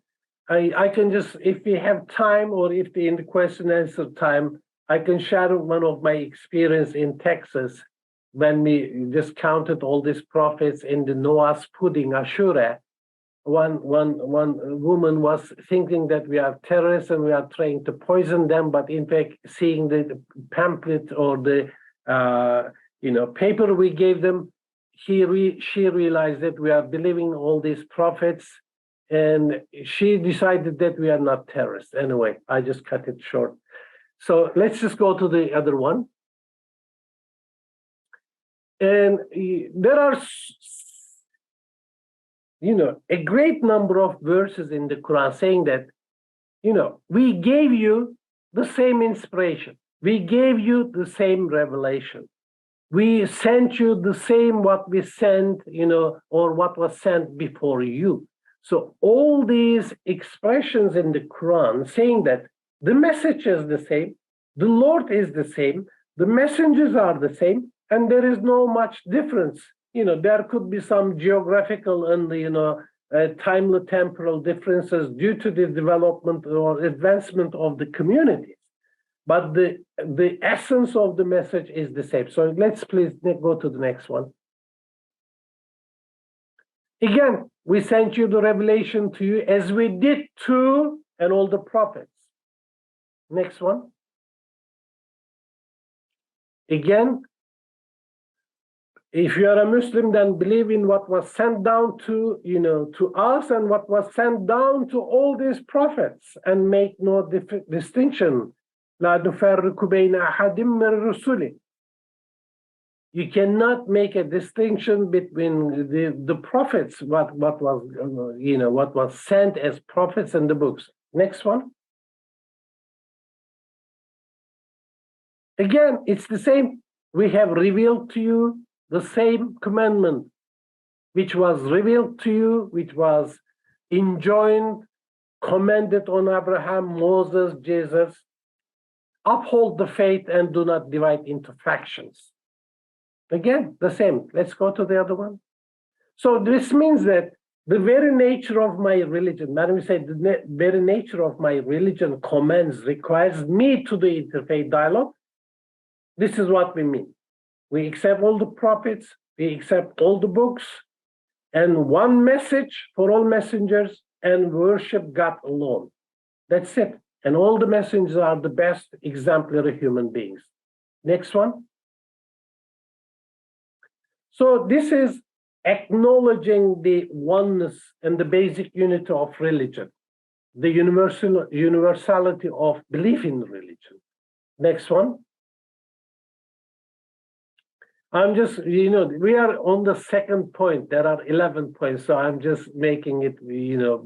I can just, if we have time or if in the question and answer time, I can share one of my experience in Texas when we just counted all these prophets in the Noah's pudding, Ashura. One woman was thinking that we are terrorists and we are trying to poison them, but in fact, seeing the pamphlet or the paper we gave them, she realized that we are believing all these prophets, and she decided that we are not terrorists. Anyway, I just cut it short. So let's just go to the other one. And there are, a great number of verses in the Quran saying that, we gave you the same inspiration. We gave you the same revelation. We sent you the same what we sent, or what was sent before you. So all these expressions in the Quran saying that the message is the same, the Lord is the same, the messengers are the same, and there is no much difference. There could be some geographical and, timely temporal differences due to the development or advancement of the communities. But the essence of the message is the same. So let's please go to the next one. Again, we sent you the revelation to you as we did to and all the prophets. Next one. Again, if you are a Muslim, then believe in what was sent down to, to us and what was sent down to all these prophets and make no distinction. لا نفرق بين أحد من الرسل. You cannot make a distinction between the prophets, what was sent as prophets in the books. Next one. Again, it's the same. We have revealed to you the same commandment, which was revealed to you, which was enjoined, commanded on Abraham, Moses, Jesus. Uphold the faith and do not divide into factions. Again, the same. Let's go to the other one. So this means that the very nature of my religion, when we say the very nature of my religion commands, requires me to do interfaith dialogue, this is what we mean. We accept all the prophets, we accept all the books, and one message for all messengers, and worship God alone. That's it. And all the messengers are the best exemplary human beings. Next one. So this is acknowledging the oneness and the basic unity of religion, the universality of belief in religion. Next one. I'm just, we are on the second point. There are 11 points, so I'm just making it,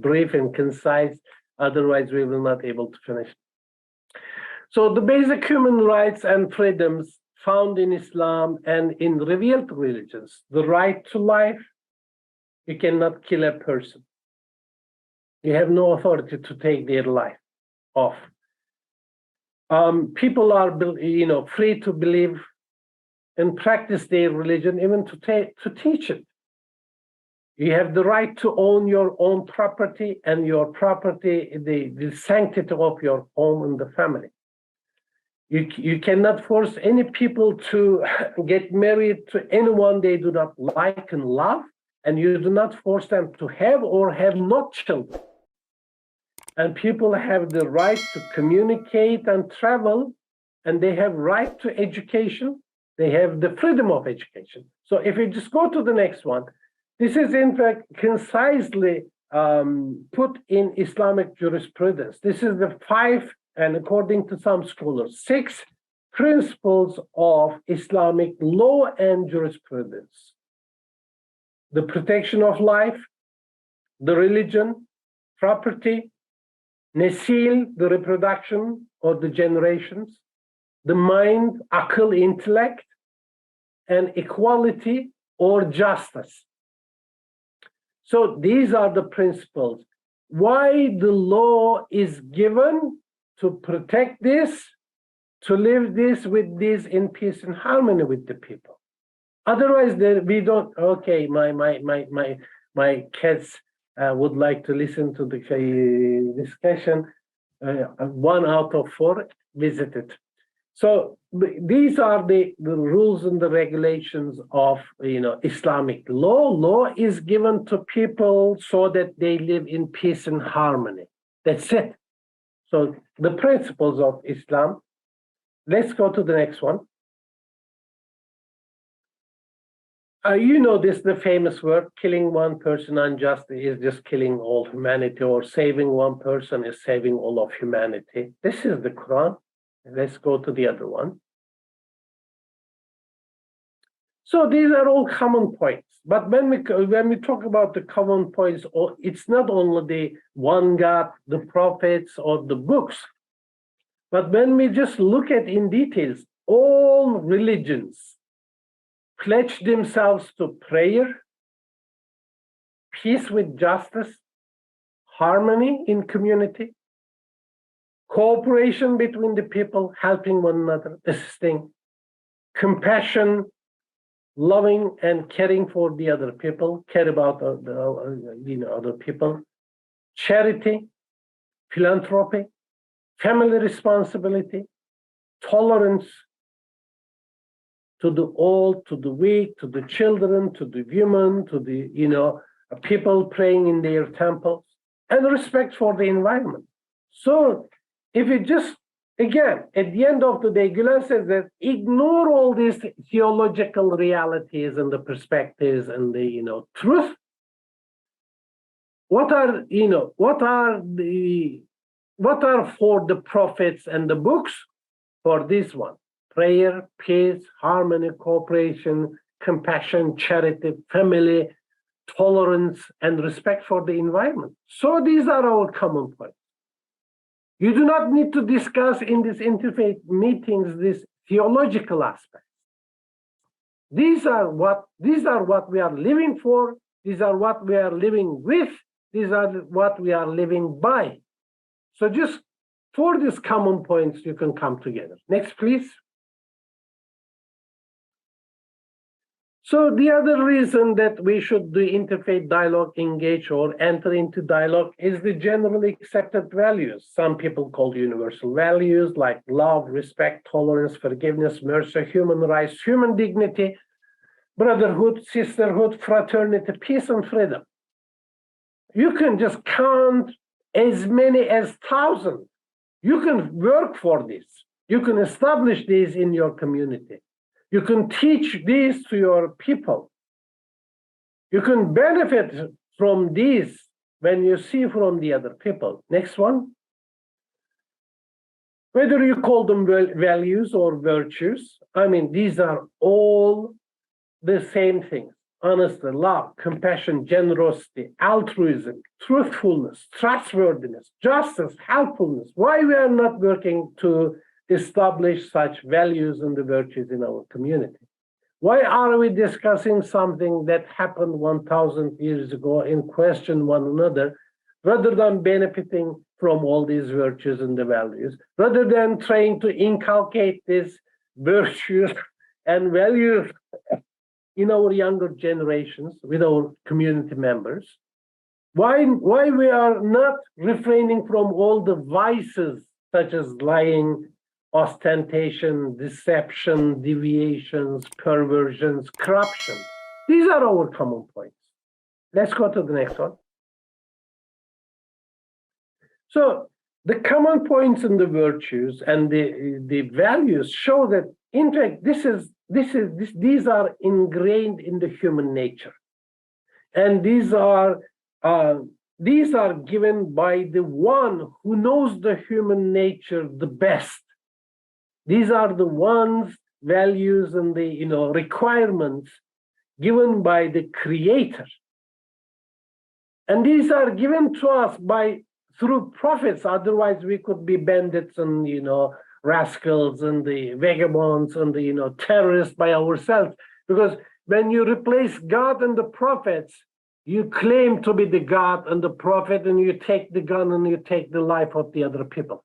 brief and concise. Otherwise, we will not be able to finish. So the basic human rights and freedoms found in Islam and in revealed religions, the right to life, you cannot kill a person. You have no authority to take their life off. People are, free to believe and practice their religion, even to teach it. You have the right to own your own property, and your property, the sanctity of your home and the family. You cannot force any people to get married to anyone they do not like and love, and you do not force them to have or have not children. And people have the right to communicate and travel, and they have right to education. They have the freedom of education. So if you just go to the next one, this is in fact concisely put in Islamic jurisprudence. This is the 5, and according to some scholars, 6 principles of Islamic law and jurisprudence: the protection of life, the religion, property, nesil, the reproduction or the generations, the mind, akıl, intellect, and equality or justice. So these are the principles. Why the law is given to protect this, to live this with this in peace and harmony with the people. Otherwise, we don't. Okay, my kids would like to listen to the discussion. 1 out of 4 visited. So these are the rules and the regulations of Islamic law. Law is given to people so that they live in peace and harmony. That's it. So the principles of Islam. Let's go to the next one. You know this, the famous word, killing one person unjustly is just killing all humanity, or saving one person is saving all of humanity. This is the Quran. Let's go to the other one. So these are all common points. But when we talk about the common points, it's not only the one God, the prophets, or the books. But when we just look at in details, all religions pledge themselves to prayer, peace with justice, harmony in community, cooperation between the people, helping one another, assisting, compassion, loving and caring for the other people, care about other people, charity, philanthropy, family responsibility, tolerance to the old, to the weak, to the children, to the women, to the people praying in their temples, and respect for the environment. So if you just, again, at the end of the day, Gülen says that ignore all these theological realities and the perspectives and the truth. What are for the prophets and the books? For this one: prayer, peace, harmony, cooperation, compassion, charity, family, tolerance, and respect for the environment. So these are our common points. You do not need to discuss in these interfaith meetings this theological aspects. These are what we are living for. These are what we are living with. These are what we are living by. So just for these common points, you can come together. Next, please. So the other reason that we should do interfaith dialogue, engage or enter into dialogue, is the generally accepted values. Some people call universal values like love, respect, tolerance, forgiveness, mercy, human rights, human dignity, brotherhood, sisterhood, fraternity, peace, and freedom. You can just count as many as 1,000. You can work for this. You can establish these in your community. You can teach these to your people. You can benefit from these when you see from the other people. Next one. Whether you call them values or virtues, these are all the same things. Honesty, love, compassion, generosity, altruism, truthfulness, trustworthiness, justice, helpfulness. Why we are not working to establish such values and the virtues in our community? Why are we discussing something that happened 1,000 years ago and question one another, rather than benefiting from all these virtues and the values, rather than trying to inculcate these virtues and values in our younger generations with our community members? Why we are not refraining from all the vices such as lying, ostentation, deception, deviations, perversions, corruption? These are our common points. Let's go to the next one. So the common points and the virtues and the values show that, in fact, these are ingrained in the human nature, and these are given by the one who knows the human nature the best. These are the ones, values, and the requirements given by the Creator. And these are given to us through prophets. Otherwise, we could be bandits and rascals and the vagabonds and the terrorists by ourselves. Because when you replace God and the prophets, you claim to be the God and the prophet, and you take the gun and you take the life of the other people.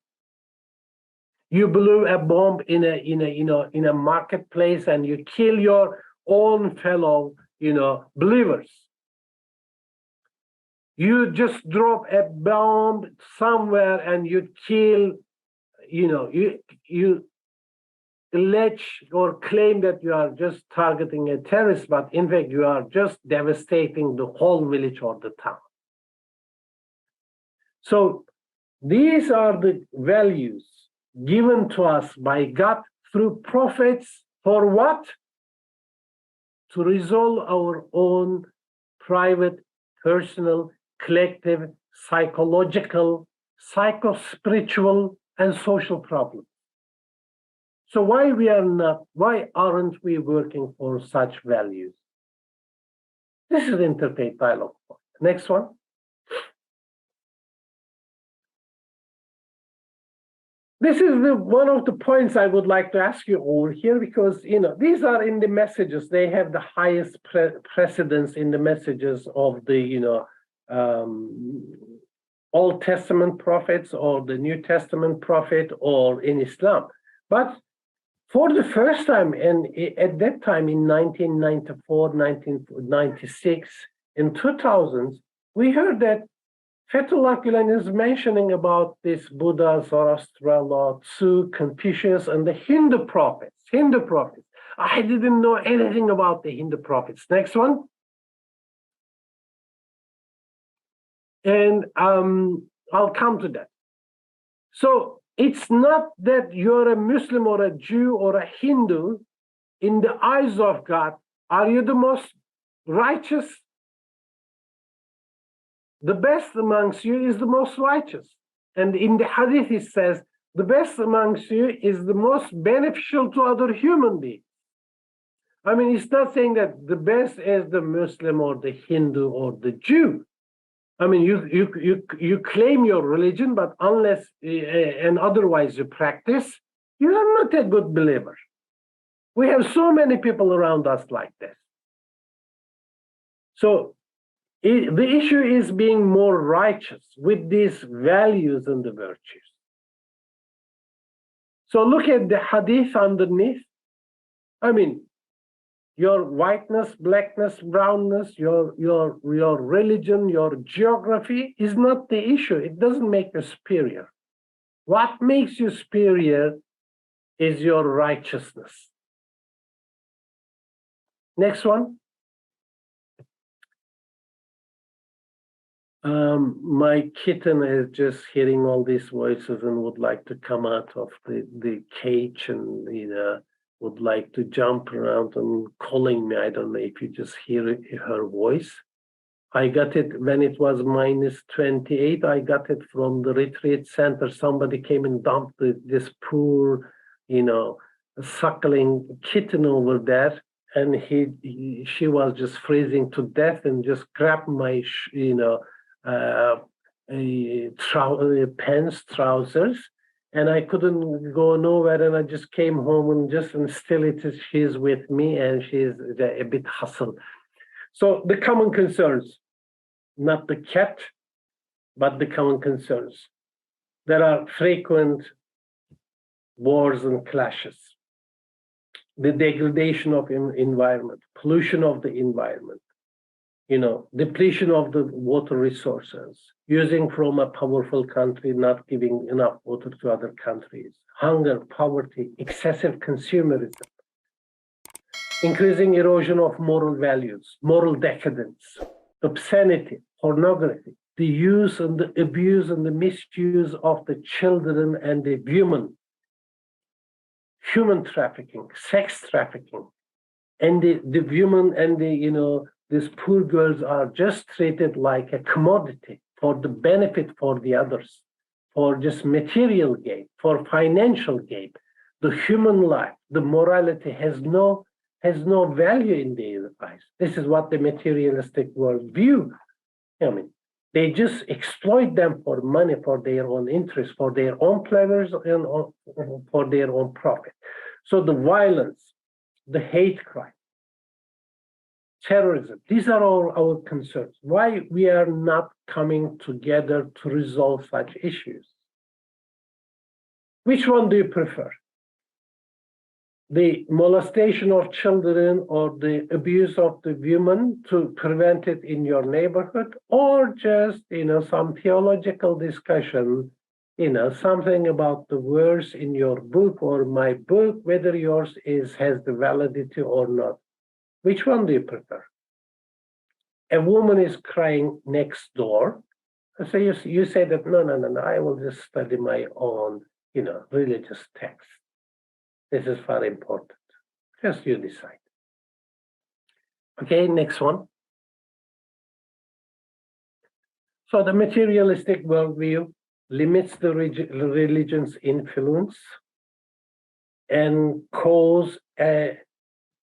You blew a bomb in a marketplace and you kill your own fellow believers. You just drop a bomb somewhere and you kill, you allege or claim that you are just targeting a terrorist, but in fact you are just devastating the whole village or the town. So these are the values given to us by God through prophets for what? To resolve our own private, personal, collective, psychological, psycho-spiritual, and social problems. So why aren't we working for such values? This is interfaith dialogue. Next one. This is one of the points I would like to ask you over here, because these are in the messages. They have the highest precedence in the messages of the Old Testament prophets or the New Testament prophet or in Islam. But for the first time, and at that time in 1994, 1996, in 2000s, we heard that Fethullah Gülen is mentioning about this Buddha, Zoroaster, Tzu, Confucius, and the Hindu prophets. I didn't know anything about the Hindu prophets. Next one. And I'll come to that. So it's not that you're a Muslim or a Jew or a Hindu. In the eyes of God, are you the most righteous? The best amongst you is the most righteous. And in the hadith it says, the best amongst you is the most beneficial to other human beings. I mean, it's not saying that the best is the Muslim or the Hindu or the Jew. I mean, you claim your religion, but unless and otherwise you practice, you are not a good believer. We have so many people around us like this. So the issue is being more righteous with these values and the virtues. So look at the hadith underneath. I mean, your whiteness, blackness, brownness, your religion, your geography is not the issue. It doesn't make you superior. What makes you superior is your righteousness. Next one. My kitten is just hearing all these voices and would like to come out of the cage and would like to jump around and calling me. I don't know if you just hear her voice. I got it when it was -28. I got it from the retreat center. Somebody came and dumped this poor, suckling kitten over there, and she was just freezing to death and just grabbed my, trousers, and I couldn't go nowhere, and I just came home and still she's with me, and she's a bit hustled. So the common concerns, not the cat, but the common concerns. There are frequent wars and clashes, the degradation of environment, pollution of the environment, depletion of the water resources, using from a powerful country, not giving enough water to other countries, hunger, poverty, excessive consumerism, increasing erosion of moral values, moral decadence, obscenity, pornography, the use and the abuse and the misuse of the children and the human trafficking, sex trafficking, and the women and these poor girls are just treated like a commodity for the benefit for the others, for just material gain, for financial gain. the human life, the morality has no value in their eyes. This is what the materialistic world view. I mean, they just exploit them for money, for their own interest, for their own pleasures, and for their own profit. So the violence, the hate crime, terrorism, these are all our concerns. Why we are not coming together to resolve such issues? Which one do you prefer? The molestation of children or the abuse of the women to prevent it in your neighborhood, or just, some theological discussion, something about the verse in your book or my book, whether yours has the validity or not. Which one do you prefer? A woman is crying next door. So you say that, no, I will just study my own, religious text. This is very important. Just you decide. Okay, next one. So the materialistic worldview limits the religion's influence and cause a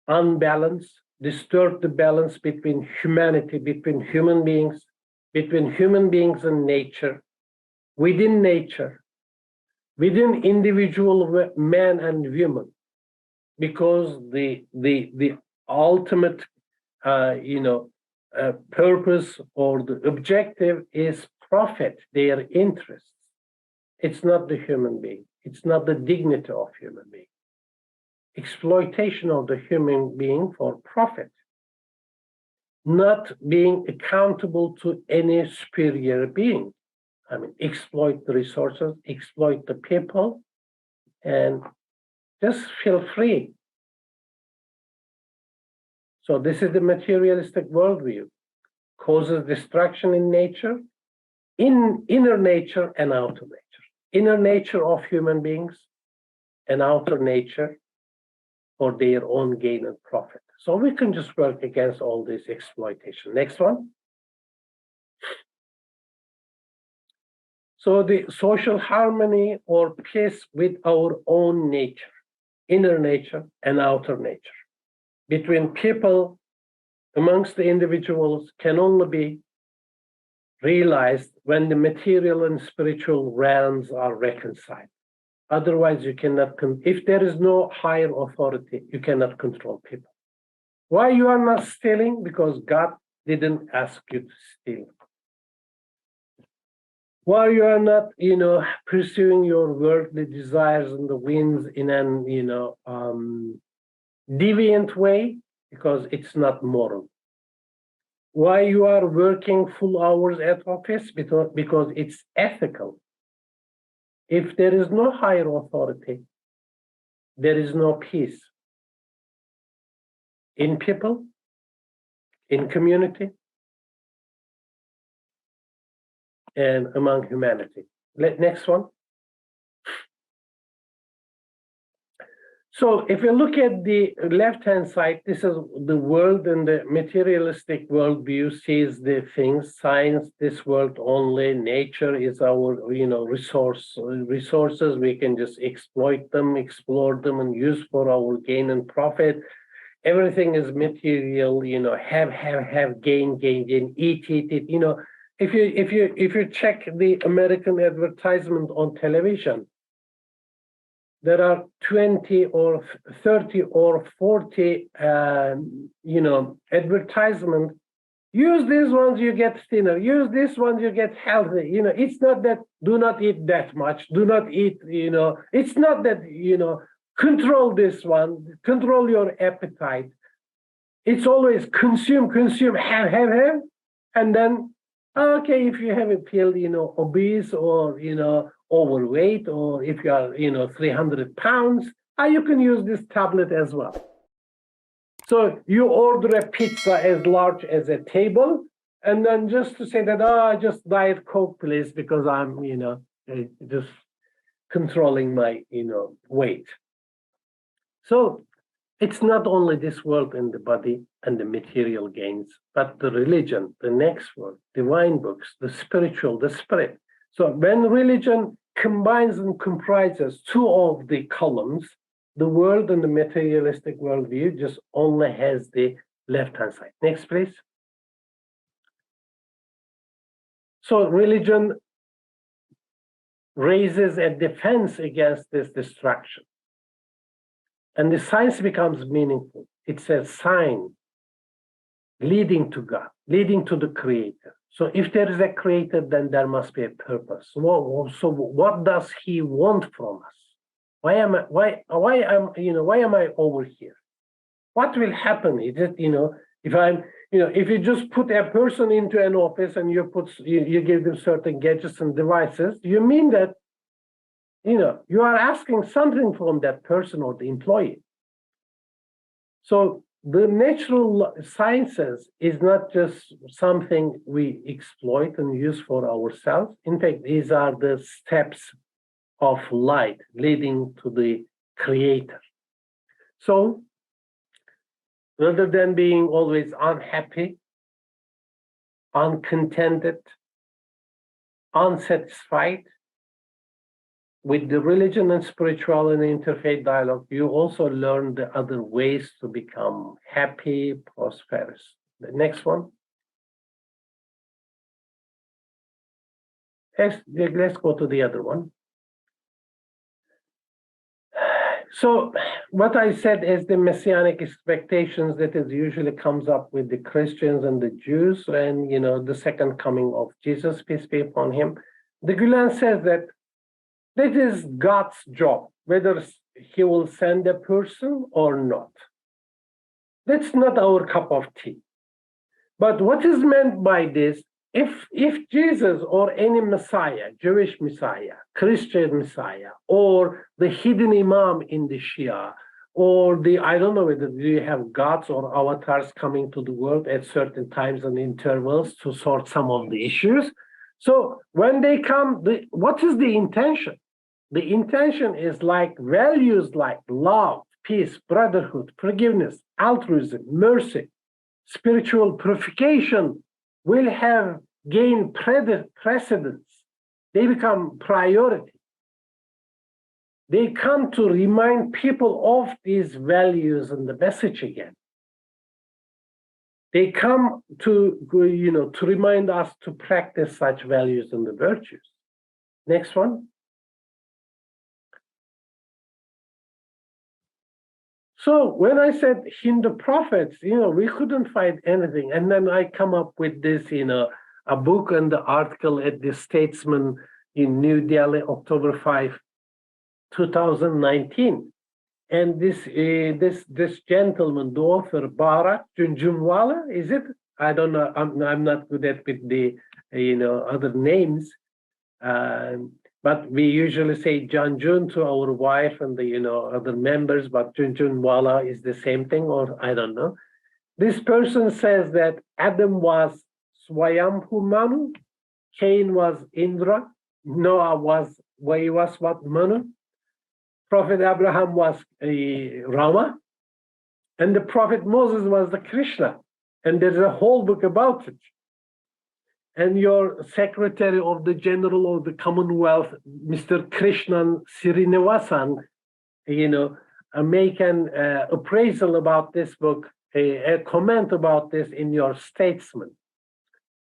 unbalance, disturb the balance between humanity, between human beings and nature, within nature, within individual man and woman, because the ultimate purpose or the objective is profit, their interests. It's not the human being. It's not the dignity of human being. Exploitation of the human being for profit, not being accountable to any superior being. I mean, exploit the resources, exploit the people, and just feel free. So this is the materialistic worldview. Causes destruction in nature, in inner nature and outer nature. Inner nature of human beings and outer nature for their own gain and profit. So we can just work against all this exploitation. Next one. So the social harmony or peace with our own nature, inner nature and outer nature, between people, amongst the individuals, can only be realized when the material and spiritual realms are reconciled. Otherwise, you cannot, if there is no higher authority, you cannot control people. Why you are not stealing? Because God didn't ask you to steal. Why you are not, pursuing your worldly desires and the winds in an, deviant way? Because it's not moral. Why you are working full hours at office? Because it's ethical. If there is no higher authority, there is no peace in people, in community, and among humanity. Next one. So if you look at the left-hand side, this is the world, and the materialistic worldview sees the things, science, this world only, nature is our, resources, we can just exploit them, explore them, and use for our gain and profit. Everything is material, have, gain, eat. If you check the American advertisement on television, there are 20 or 30 or 40, advertisement. Use these ones, you get thinner. Use this one, you get healthy. It's not that do not eat that much. Do not eat, it's not that, control this one, control your appetite. It's always consume, have, and then, okay, if you have a pill, obese or, overweight, or if you are, 300 pounds, you can use this tablet as well. So you order a pizza as large as a table, and then just to say that, just Diet Coke, please, because I'm, just controlling my, weight. So it's not only this world and the body and the material gains, but the religion, the next world, divine books, the spiritual, the spirit. So when religion combines and comprises two of the columns. The world and the materialistic worldview just only has the left-hand side. Next, please. So religion raises a defense against this destruction. And the science becomes meaningful. It's a sign leading to God, leading to the Creator. So if there is a Creator, then there must be a purpose. So what does He want from us? Why am I over here? What will happen? Is it, if you just put a person into an office and you give them certain gadgets and devices, you mean that, you are asking something from that person or the employee. So the natural sciences is not just something we exploit and use for ourselves. In fact, these are the steps of light leading to the Creator. So rather than being always unhappy, uncontented, unsatisfied, with the religion and spiritual and interfaith dialogue, you also learn the other ways to become happy, prosperous. The next one. Let's go to the other one. So what I said is the messianic expectations that is usually comes up with the Christians and the Jews and, the second coming of Jesus, peace be upon him. The Gülen says that that is God's job, whether he will send a person or not. That's not our cup of tea. But what is meant by this, if Jesus or any Messiah, Jewish Messiah, Christian Messiah, or the hidden Imam in the Shia, or I don't know whether you have gods or avatars coming to the world at certain times and intervals to sort some of the issues. So when they come, what is the intention? The intention is like values like love, peace, brotherhood, forgiveness, altruism, mercy, spiritual purification will have gained precedence. They become priority. They come to remind people of these values and the message again. They come to remind us to practice such values and the virtues. Next one. So when I said Hindu prophets, we couldn't find anything. And then I come up with this, a book and the article at the Statesman in New Delhi, October 5, 2019. And this gentleman, the author, Bharat Junjunwala, is it? I don't know. I'm not good at with the other names. But we usually say Janjun to our wife and the other members, but Junjunwala is the same thing, or I don't know. This person says that Adam was Swayambhu Manu, Cain was Indra, Noah was Vaivasvat Manu, Prophet Abraham was Rama, and the Prophet Moses was the Krishna. And there's a whole book about it. And your Secretary of the General of the Commonwealth, Mr. Krishnan Srinivasan, make an appraisal about this book, a comment about this in your Statesman.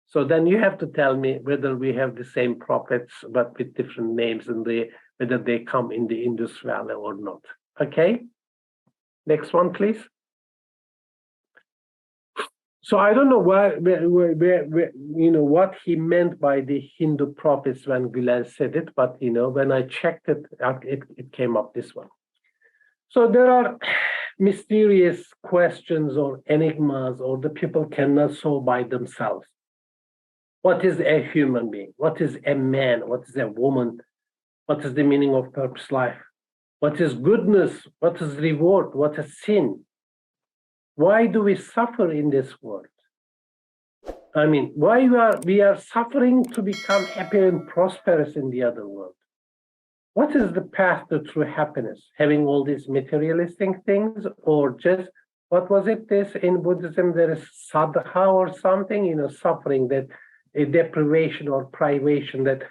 So then you have to tell me whether we have the same prophets, but with different names, and whether they come in the Indus Valley or not. Okay? Next one, please. So I don't know where what he meant by the Hindu prophets when Gülen said it, but when I checked it, it came up this one. So there are mysterious questions or enigmas, or the people cannot solve by themselves. What is a human being? What is a man? What is a woman? What is the meaning of purpose life? What is goodness? What is reward? What is sin? Why do we suffer in this world? I mean, why we are suffering to become happy and prosperous in the other world? What is the path to true happiness? Having all these materialistic things, or just, what was it, this in Buddhism, there is sadha or something, suffering, that a deprivation or privation, that,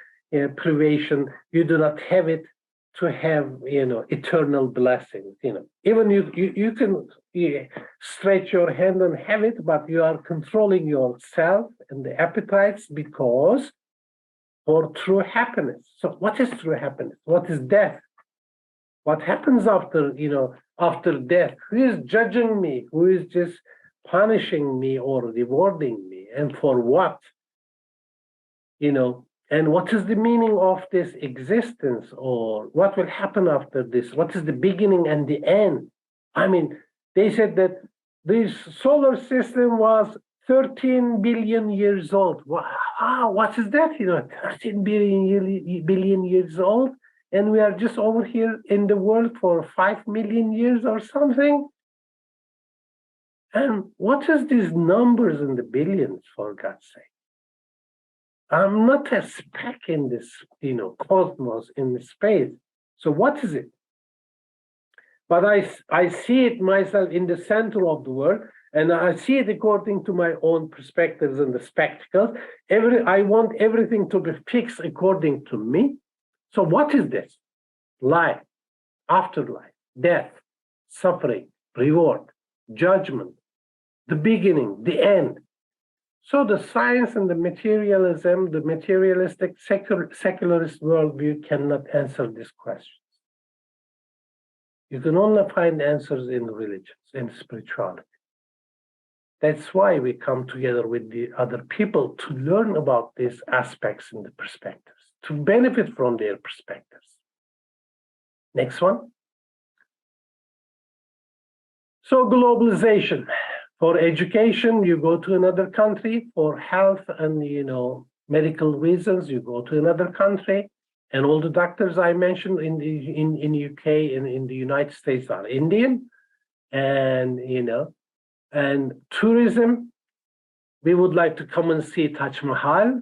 privation. You do not have it to have, eternal blessings. Even you can stretch your hand and have it, but you are controlling yourself and the appetites because for true happiness. So what is true happiness? What is death? What happens after death? Who is judging me? Who is just punishing me or rewarding me? And for what? And what is the meaning of this existence, or what will happen after this? What is the beginning and the end? I mean, they said that this solar system was 13 billion years old. Wow, what is that? 13 billion years old, and we are just over here in the world for 5 million years or something. And what is these numbers in the billions, for God's sake? I'm not a speck in this, cosmos, in the space. So what is it? But I see it myself in the center of the world, and I see it according to my own perspectives and the spectacles. I want everything to be fixed according to me. So what is this? Life, afterlife, death, suffering, reward, judgment, the beginning, the end. So the science and the materialism, the materialistic secularist worldview cannot answer these questions. You can only find answers in religions, in spirituality. That's why we come together with the other people to learn about these aspects and the perspectives, to benefit from their perspectives. Next one. So globalization. For education, you go to another country. For health and medical reasons, you go to another country. And all the doctors I mentioned in UK and in the United States are Indian. And and tourism, we would like to come and see Taj Mahal.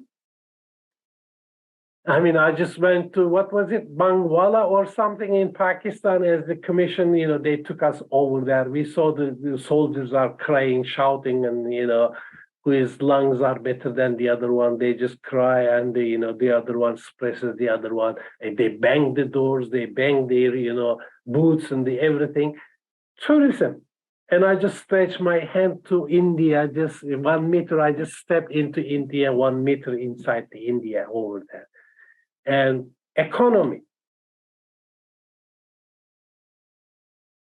I mean, I just went to, what was it, Bangwala or something in Pakistan as the commission, they took us over there. We saw the soldiers are crying, shouting, and, whose lungs are better than the other one. They just cry, and the other one suppresses the other one. And they bang the doors, they bang their, boots and everything. Tourism. And I just stretch my hand to India, just 1 meter. I just step into India, 1 meter inside the India over there. And economy,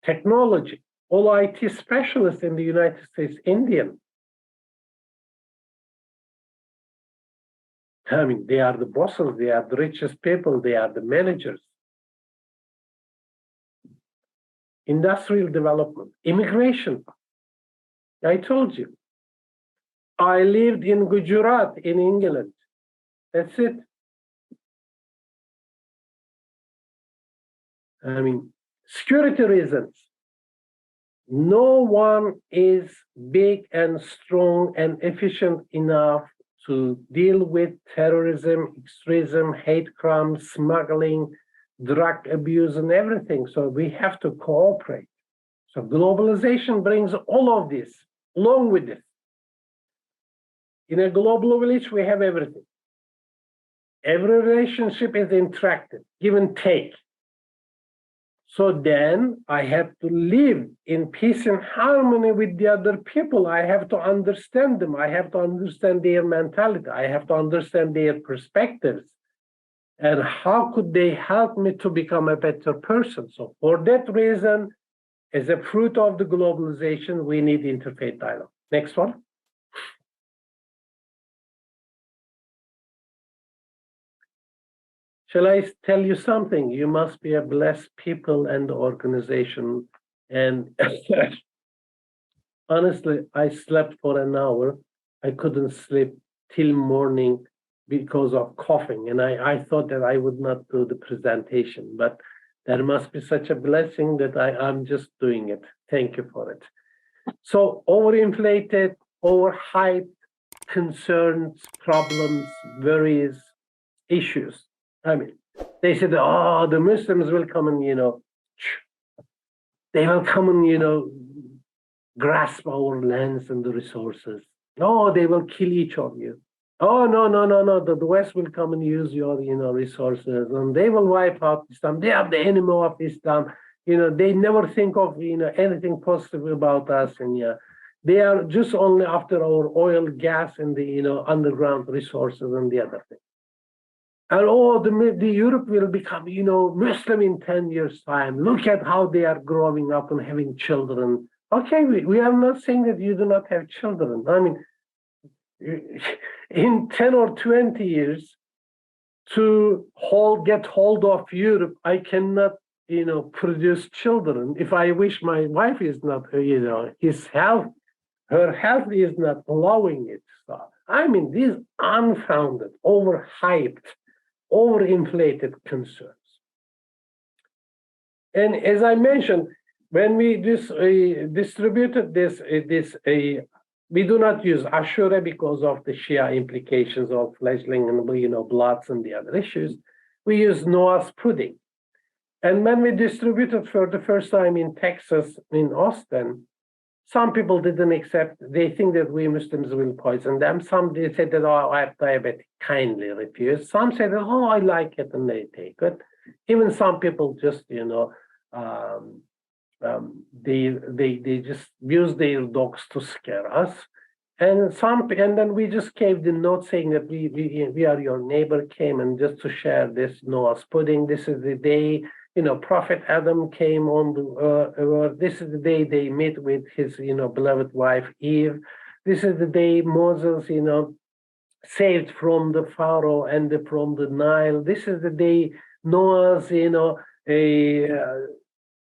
technology, all IT specialists in the United States, Indian. I mean, they are the bosses, they are the richest people, they are the managers. Industrial development, immigration. I told you. I lived in Gujarat in England. That's it. I mean, security reasons. No one is big and strong and efficient enough to deal with terrorism, extremism, hate crimes, smuggling, drug abuse, and everything. So we have to cooperate. So globalization brings all of this along with it. In a global village, we have everything. Every relationship is interactive, give and take. So then I have to live in peace and harmony with the other people. I have to understand them. I have to understand their mentality. I have to understand their perspectives. And how could they help me to become a better person? So for that reason, as a fruit of the globalization, we need interfaith dialogue. Next one. Shall I tell you something? You must be a blessed people and organization. And honestly, I slept for an hour. I couldn't sleep till morning because of coughing. And I thought that I would not do the presentation, but there must be such a blessing that I'm just doing it. Thank you for it. So overinflated, overhyped, concerns, problems, worries, issues. I mean, they said, oh, the Muslims will come and, they will come and, grasp our lands and the resources. No, they will kill each of you. Oh, no, no, no, no. The West will come and use your, resources, and they will wipe out Islam. They are the enemy of Islam. They never think of, anything positive about us. And they are just only after our oil, gas, and the, underground resources and the other thing. And the Europe will become, Muslim in 10 years' time. Look at how they are growing up and having children. Okay, we are not saying that you do not have children. I mean, in 10 or 20 years, to get hold of Europe, I cannot, produce children. If I wish, my wife is not, her health is not allowing it. So, I mean, these unfounded, overhyped, overinflated concerns. And as I mentioned, when we distributed this, we do not use Ashura because of the Shia implications of fledgling and bloods and the other issues. We use Noah's pudding. And when we distributed for the first time in Texas, in Austin, some people didn't accept. They think that we Muslims will poison them. Some they said that, oh, I have diabetic, kindly refuse. Some said, oh, I like it, and they take it. Even some people just, they just use their dogs to scare us. And then we just gave the note saying that we are your neighbor, came and just to share this Noah's pudding. This is the day, Prophet Adam came on the earth. This is the day they met with his, beloved wife Eve. This is the day Moses, saved from the Pharaoh and from the Nile. This is the day Noah's,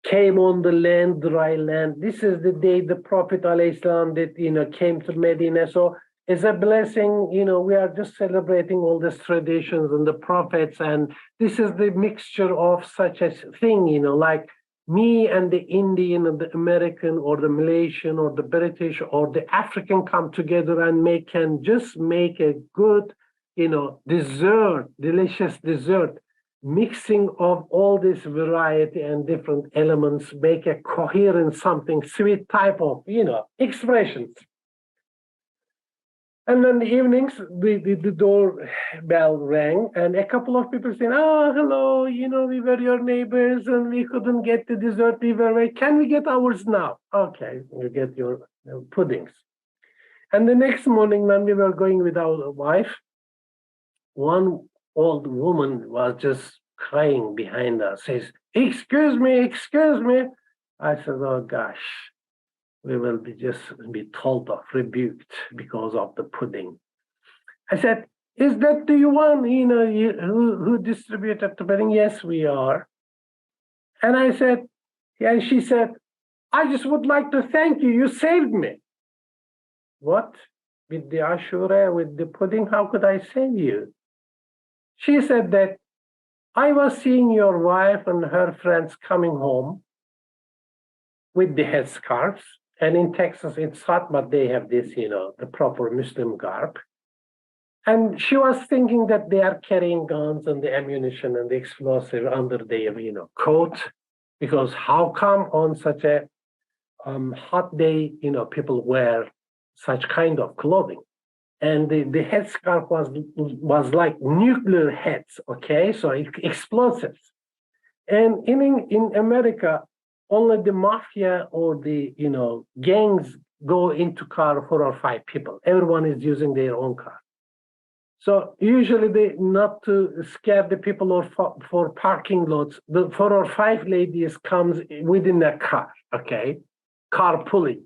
came on the land, dry land. This is the day the Prophet ﷺ that, came to Medina. So as a blessing, we are just celebrating all these traditions and the prophets. And this is the mixture of such a thing, like me and the Indian and the American or the Malaysian or the British or the African come together and can just make a good, dessert, delicious dessert. Mixing of all this variety and different elements make a coherent, something sweet type of, expressions. And then the evenings, the door bell rang, and a couple of people saying, oh, hello, we were your neighbors and we couldn't get the dessert we were waiting. Can we get ours now? Okay, you get your puddings. And the next morning when we were going with our wife, one old woman was just crying behind us, says, excuse me. I said, oh gosh, we will be told off, rebuked because of the pudding. I said, is that the one, who distributed the pudding? Yes, we are. And I said, and she said, I just would like to thank you. You saved me. What? With the Ashura, with the pudding, how could I save you? She said that I was seeing your wife and her friends coming home with the headscarves. And in Texas, it's hot, but they have this, the proper Muslim garb. And she was thinking that they are carrying guns and the ammunition and the explosive under their, coat. Because how come on such a hot day, people wear such kind of clothing? And the headscarf was like nuclear heads, okay? So explosives. And in America, only the mafia or the, gangs go into car 4 or 5 people. Everyone is using their own car. So usually they not to scare the people or for parking lots, the 4 or 5 ladies comes within a car, okay? Carpooling.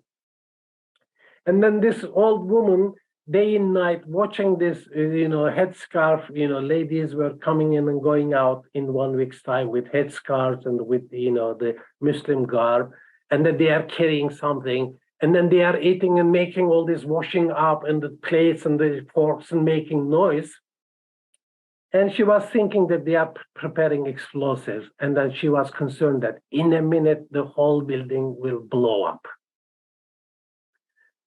And then this old woman, day and night, watching this, headscarf, ladies were coming in and going out in 1 week's time with headscarves and with, the Muslim garb, and then they are carrying something, and then they are eating and making all this washing up and the plates and the forks and making noise. And she was thinking that they are preparing explosives, and then she was concerned that in a minute, the whole building will blow up.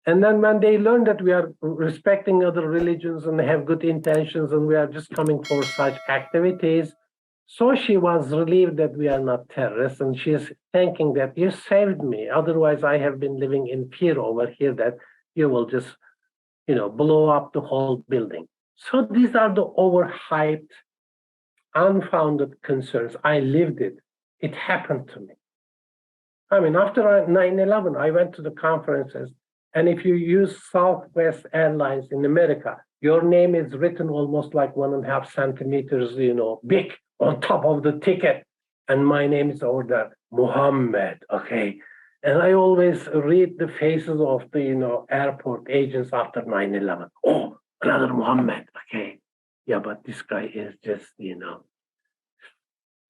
And then when they learn that we are respecting other religions and have good intentions and we are just coming for such activities, so she was relieved that we are not terrorists, and she is thanking that you saved me. Otherwise, I have been living in fear over here that you will just, blow up the whole building. So these are the overhyped, unfounded concerns. I lived it. It happened to me. I mean, after 9/11, I went to the conferences, and if you use Southwest Airlines in America, your name is written almost like 1.5 centimeters, big on top of the ticket. And my name is over there, Muhammed, okay? And I always read the faces of the, airport agents after 9/11. Oh, another Muhammad, okay? Yeah, but this guy is just,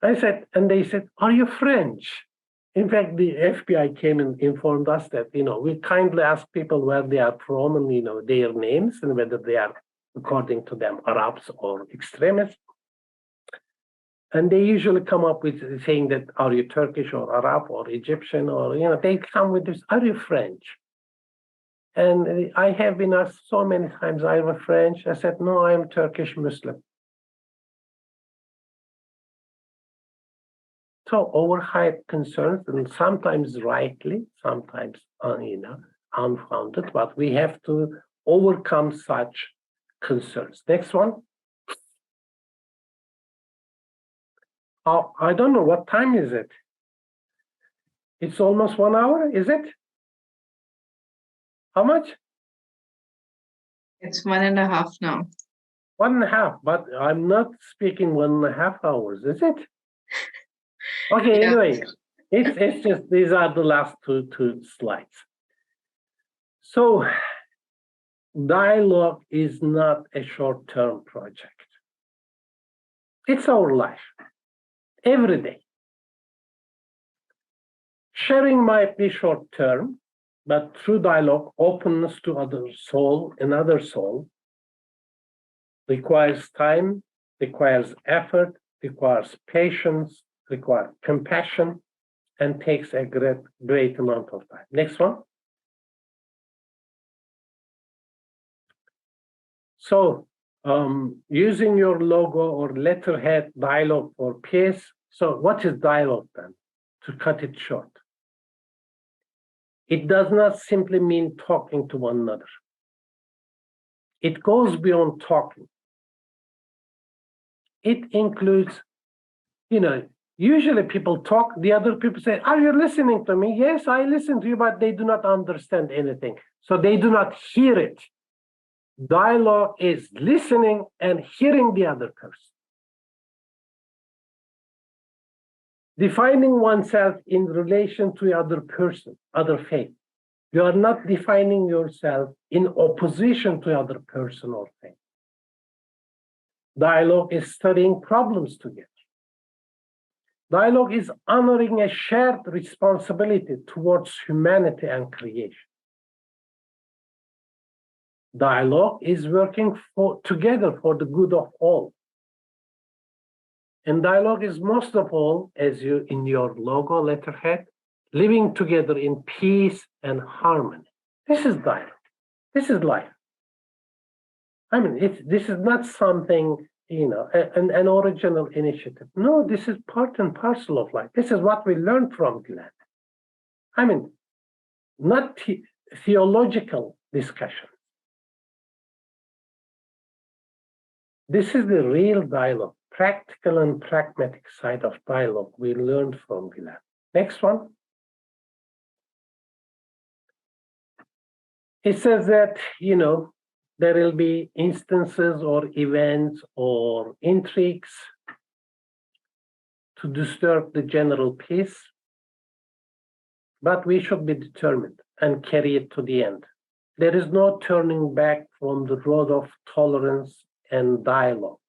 I said, and they said, are you French? In fact, the FBI came and informed us that, we kindly ask people where they are from and, their names and whether they are, according to them, Arabs or extremists. And they usually come up with saying that, are you Turkish or Arab or Egyptian or, they come with this, are you French? And I have been asked so many times, are you French? I said, no, I'm Turkish Muslim. So overhyped concerns, and sometimes rightly, sometimes unfounded, but we have to overcome such concerns. Next one. Oh, I don't know, what time is it? It's almost 1 hour, is it? How much? It's 1.5 now. 1.5, but I'm not speaking 1.5 hours, is it? Okay, Yeah. anyway, it's just, these are the last two slides. So dialogue is not a short-term project. It's our life, every day. Sharing might be short-term, but through dialogue, openness to another soul, requires time, requires effort, requires patience, requires compassion, and takes a great amount of time. Next one. So using your logo or letterhead, dialogue for peace. So what is dialogue then? To cut it short. It does not simply mean talking to one another. It goes beyond talking. It includes, usually people talk, the other people say, are you listening to me? Yes, I listen to you, but they do not understand anything. So they do not hear it. Dialogue is listening and hearing the other person. Defining oneself in relation to the other person, other faith. You are not defining yourself in opposition to the other person or faith. Dialogue is studying problems together. Dialogue is honoring a shared responsibility towards humanity and creation. Dialogue is working together for the good of all. And dialogue is most of all, as you in your logo letterhead, living together in peace and harmony. This is dialogue. This is life. I mean, this is not something, an original initiative. No, this is part and parcel of life. This is what we learned from Gülen. I mean, not theological discussion. This is the real dialogue, practical and pragmatic side of dialogue we learned from Gülen. Next one. It says that, there will be instances or events or intrigues to disturb the general peace, but we should be determined and carry it to the end. There is no turning back from the road of tolerance and dialogue.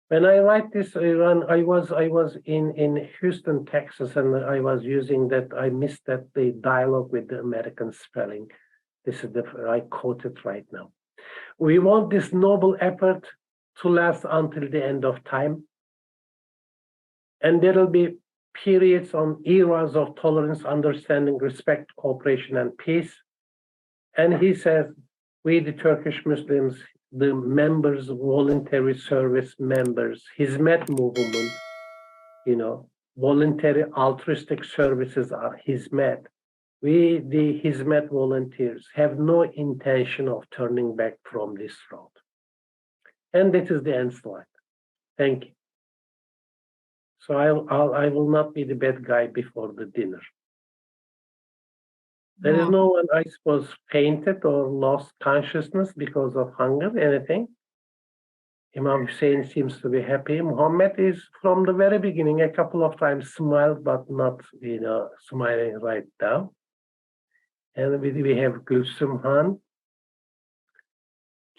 When I write this, I was in Houston, Texas, and I was using that. I missed that the dialogue with the American spelling. This is I quote it right now. We want this noble effort to last until the end of time. And there will be periods on eras of tolerance, understanding, respect, cooperation, and peace. And he says, we, the Turkish Muslims, the members, voluntary service members, Hizmet movement, voluntary altruistic services are Hizmet. We, the Hizmet volunteers, have no intention of turning back from this road. And that is the end slide. Thank you. So I will not be the bad guy before the dinner. There is no one, I suppose, fainted or lost consciousness because of hunger, anything. Imam Hussein seems to be happy. Muhammad is from the very beginning, a couple of times smiled, but not, smiling right now. And we have Gülsüm Han.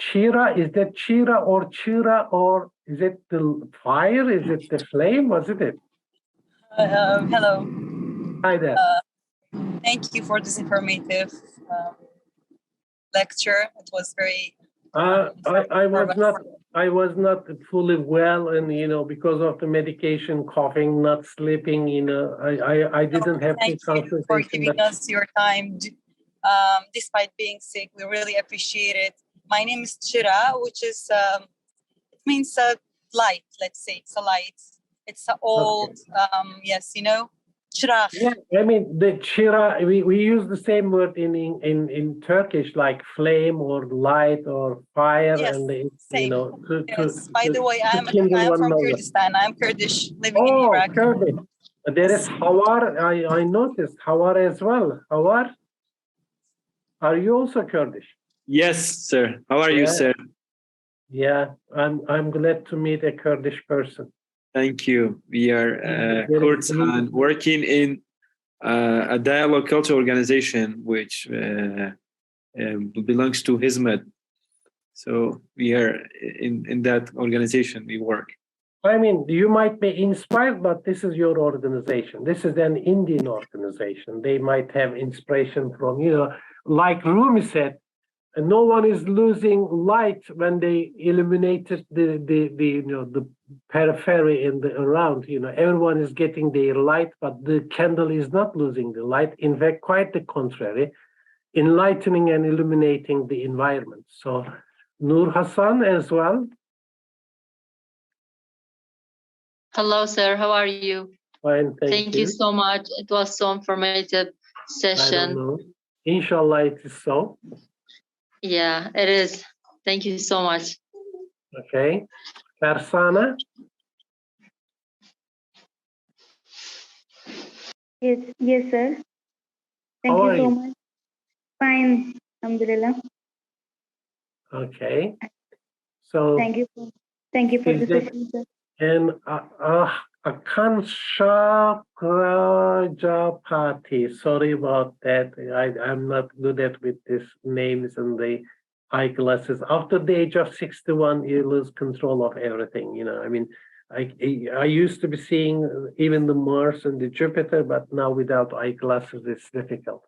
Chira, is that Chira, or is it the fire? Is it the flame? Was it? Hello. Hi there. Thank you for this informative lecture. It was very. I was not fully well, and because of the medication, coughing, not sleeping. I didn't have Thank you for giving us your time, despite being sick. We really appreciate it. My name is Chira, which is it means light. Let's say it's a light. It's an old, yes, Chira. Yeah, I mean the chira. We use the same word in Turkish, like flame or light or fire, Yes, and same. yes. By the way, I'm from Kurdistan. I'm Kurdish, living in Iraq. Kurdish. There is Hawar. I noticed Hawar as well. Hawar, are you also Kurdish? Yes, sir. How are you, sir? Yeah, I'm glad to meet a Kurdish person. Thank you. We are Kurds and working in a dialogue culture organization which belongs to Hizmet. So we are in that organization, we work. I mean, you might be inspired, but this is your organization. This is an Indian organization. They might have inspiration from, like Rumi said, no one is losing light when they illuminated the periphery and the around. Everyone is getting their light, but the candle is not losing the light. In fact, quite the contrary, enlightening and illuminating the environment. So, Nur Hassan as well. Hello, sir. How are you? Fine, thank you. You so much. It was so informative session. I don't know. Inshallah, it is so. Yeah, it is. Thank you so much. Okay. Farsana? Yes, sir. Thank How you are so you? much. Fine, alhamdulillah. Okay. So Thank you for the session, sir. And Akansha Prajapati. Sorry about that. I'm not good at with these names and the eyeglasses. After the age of 61, you lose control of everything. I mean, I used to be seeing even the Mars and the Jupiter, but now without eyeglasses, it's difficult.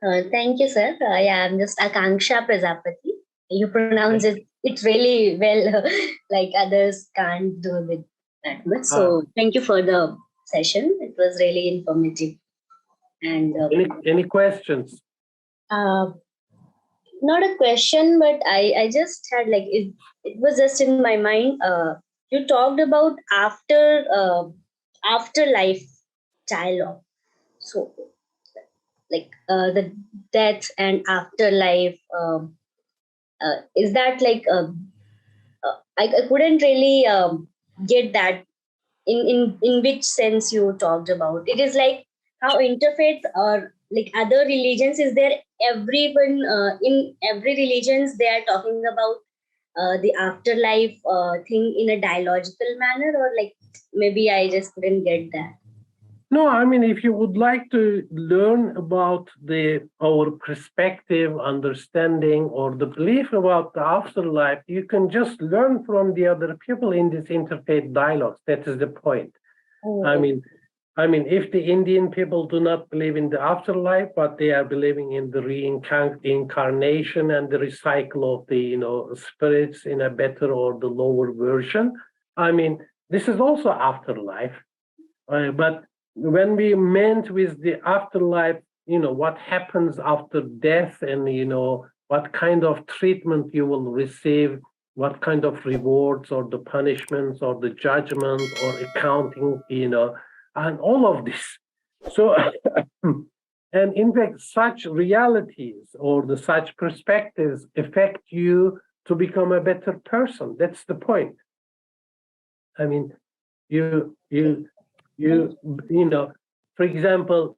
Thank you, sir. Yeah, I'm just Akanksha Prajapati. You pronounce it's really well, like others can't do it that much. So thank you for the session. It was really informative. And any questions? Not a question, but I just had it was just in my mind. You talked about afterlife dialogue. So the death and afterlife. Is that I couldn't really get that in which sense you talked about. It is like how interfaith or other religions, is there everyone in every religions they are talking about the afterlife thing in a dialogical manner, or maybe I just couldn't get that. No, I mean, if you would like to learn about our perspective, understanding, or the belief about the afterlife, you can just learn from the other people in this interfaith dialogues. That is the point. Oh. I mean, if the Indian people do not believe in the afterlife, but they are believing in the reincarnation and the recycle of the spirits in a better or the lower version, I mean, this is also afterlife, but when we meant with the afterlife, what happens after death and, what kind of treatment you will receive, what kind of rewards or the punishments or the judgment or accounting, and all of this. So, and in fact, such realities or such perspectives affect you to become a better person. That's the point. I mean, you know, for example,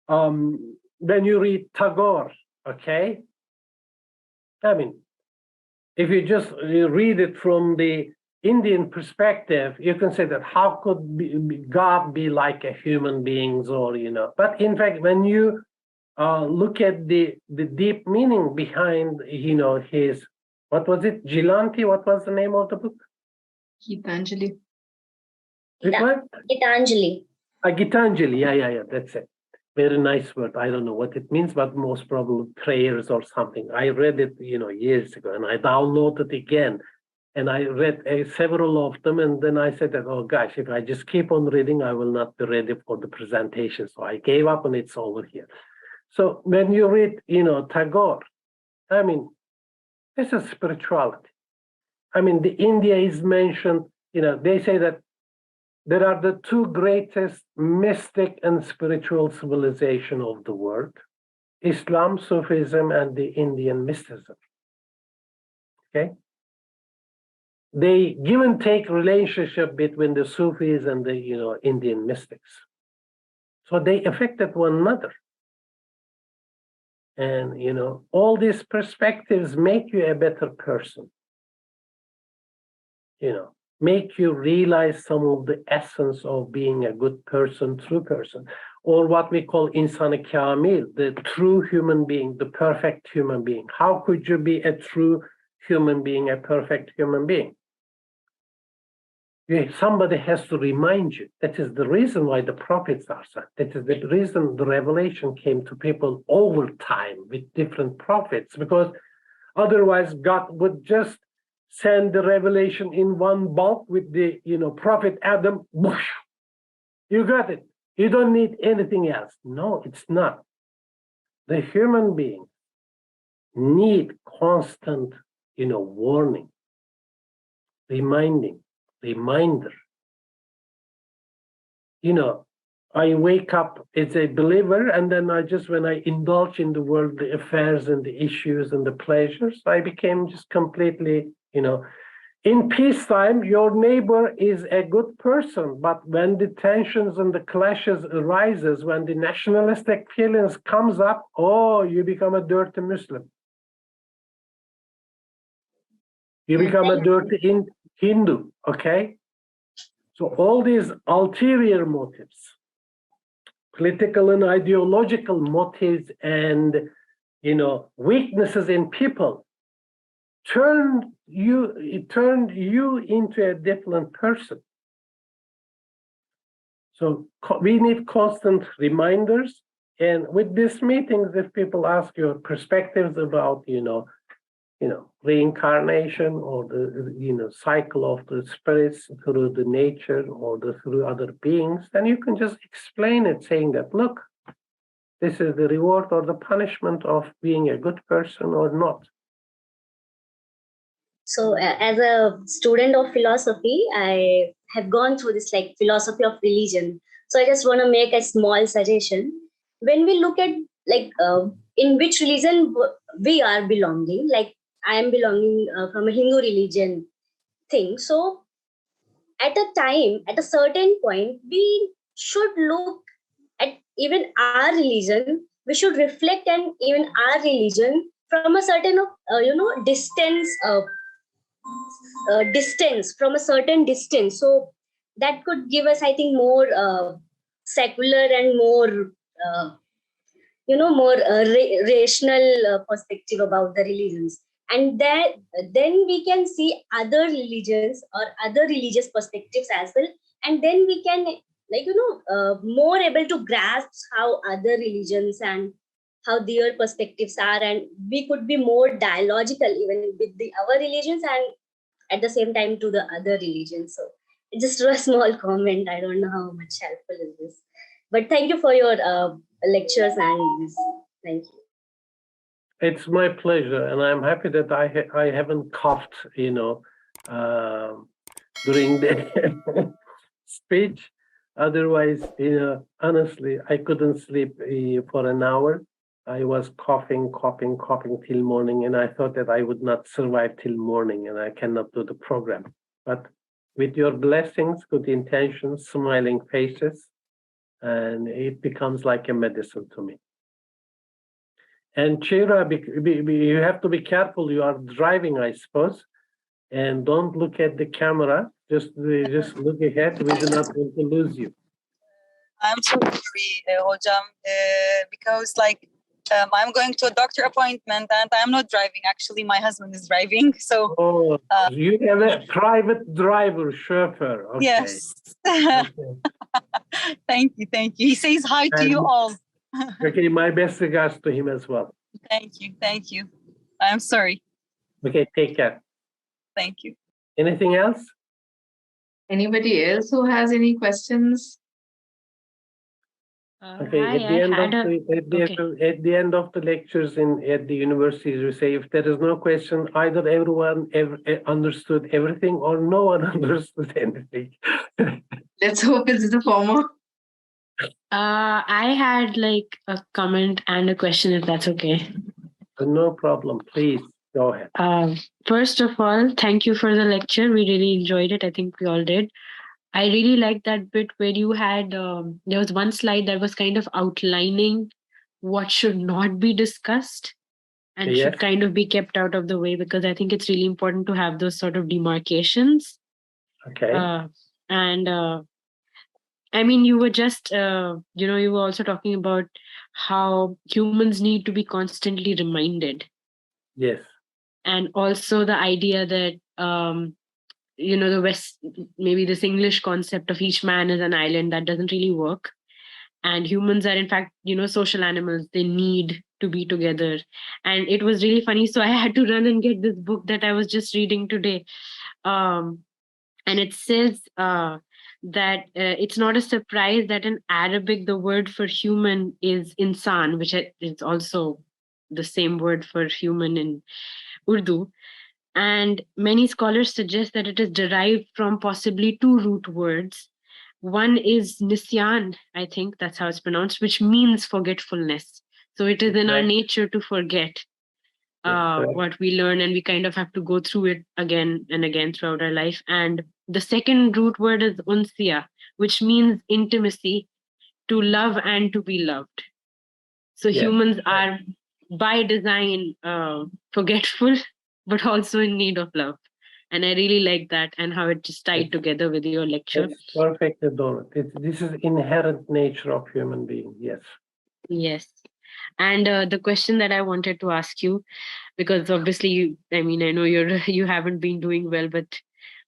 when you read Tagore, okay? I mean, if you just read it from the Indian perspective, you can say that how could God be like a human beings, or, you know, but in fact, when you look at the deep meaning behind, you know, his, what was it, Gilanti, what was the name of the book? Gitanjali. Gitanjali. Gitanjali, yeah, that's it. Very nice word. I don't know what it means, but most probably prayers or something. I read it, you know, years ago, and I downloaded it again. And I read several of them, and then I said that, oh gosh, if I just keep on reading, I will not be ready for the presentation. So I gave up, and it's over here. So when you read, you know, Tagore, I mean, this is spirituality. I mean, the India is mentioned, you know, they say that there are the two greatest mystic and spiritual civilization of the world, Islam, Sufism, and the Indian mysticism. Okay? They give and take relationship between the Sufis and the, you know, Indian mystics. So they affected one another. And, you know, all these perspectives make you a better person. You know, make you realize some of the essence of being a good person, true person, or what we call insan-ı kamil, the true human being, the perfect human being. How could you be a true human being, a perfect human being? Somebody has to remind you. That is the reason why the prophets are sent. That is the reason the revelation came to people over time with different prophets, because otherwise God would just send the revelation in one bulk with the, you know, prophet Adam. Whoosh, you got it. You don't need anything else. No, it's not. The human being need constant, you know, warning, reminder. You know, I wake up as a believer, and then when I indulge in the world, the affairs and the issues and the pleasures, I became just completely, you know, in peacetime, your neighbor is a good person, but when the tensions and the clashes arises, when the nationalistic feelings comes up, oh, you become a dirty Muslim. You become a dirty Hindu, okay? So all these ulterior motives, political and ideological motives, and, you know, weaknesses in people turned you into a different person. So we need constant reminders. And with these meetings, if people ask your perspectives about, you know, reincarnation, or the, you know, cycle of the spirits through the nature or through other beings, then you can just explain it, saying that, look, this is the reward or the punishment of being a good person or not. So as a student of philosophy, I have gone through this like philosophy of religion. So I just want to make a small suggestion. When we look at like in which religion we are belonging, like I am belonging from a Hindu religion thing. So at a certain point, we should look at even our religion. We should reflect on even our religion from a certain distance, from a certain distance. So that could give us, I think, more secular and more rational perspective about the religions. And then we can see other religions or other religious perspectives as well, and then we can more able to grasp how other religions and how their perspectives are, and we could be more dialogical even with our religions and at the same time to the other religions. So just a small comment. I don't know how much helpful is this, but thank you for your lectures and this. Thank you. It's my pleasure, and I'm happy that I haven't coughed, during the speech. Otherwise, honestly, I couldn't sleep for an hour. I was coughing till morning, and I thought that I would not survive till morning, and I cannot do the program. But with your blessings, good intentions, smiling faces, and it becomes like a medicine to me. And Chira, you have to be careful. You are driving, I suppose, and don't look at the camera. Just look ahead. We do not want to lose you. I'm so sorry, Hojam, because I'm going to a doctor appointment and I'm not driving. Actually, my husband is driving. So you have a private driver, chauffeur. Okay. Yes. Okay. Thank you. He says hi to you all. Okay, my best regards to him as well. Thank you. I'm sorry. Okay, take care. Thank you. Anything else? Anybody else who has any questions? Okay, at the end of the lectures at the universities, we say if there is no question, either everyone understood everything or no one understood anything. Let's hope it's the former. I had like a comment and a question, if that's okay. No problem. Please go ahead. First of all, thank you for the lecture. We really enjoyed it. I think we all did. I really liked that bit where you had, there was one slide that was kind of outlining what should not be discussed and should kind of be kept out of the way, because I think it's really important to have those sort of demarcations. Okay. I mean, you were just, you were also talking about how humans need to be constantly reminded. Yes. And also the idea that, the West, maybe this English concept of each man is an island, that doesn't really work. And humans are, in fact, social animals. They need to be together. And it was really funny. So I had to run and get this book that I was just reading today. And it says that it's not a surprise that in Arabic, the word for human is insan, which is also the same word for human in Urdu. And many scholars suggest that it is derived from possibly two root words. One is nisyan, I think that's how it's pronounced, which means forgetfulness. So it is in our nature to forget what we learn, and we kind of have to go through it again and again throughout our life. And the second root word is unsiya, which means intimacy, to love and to be loved. So humans are by design forgetful, but also in need of love. And I really like that and how it just tied together with your lecture. It's perfect, Adora. This is inherent nature of human being. Yes. Yes. And the question that I wanted to ask you, because obviously, I know you haven't been doing well, but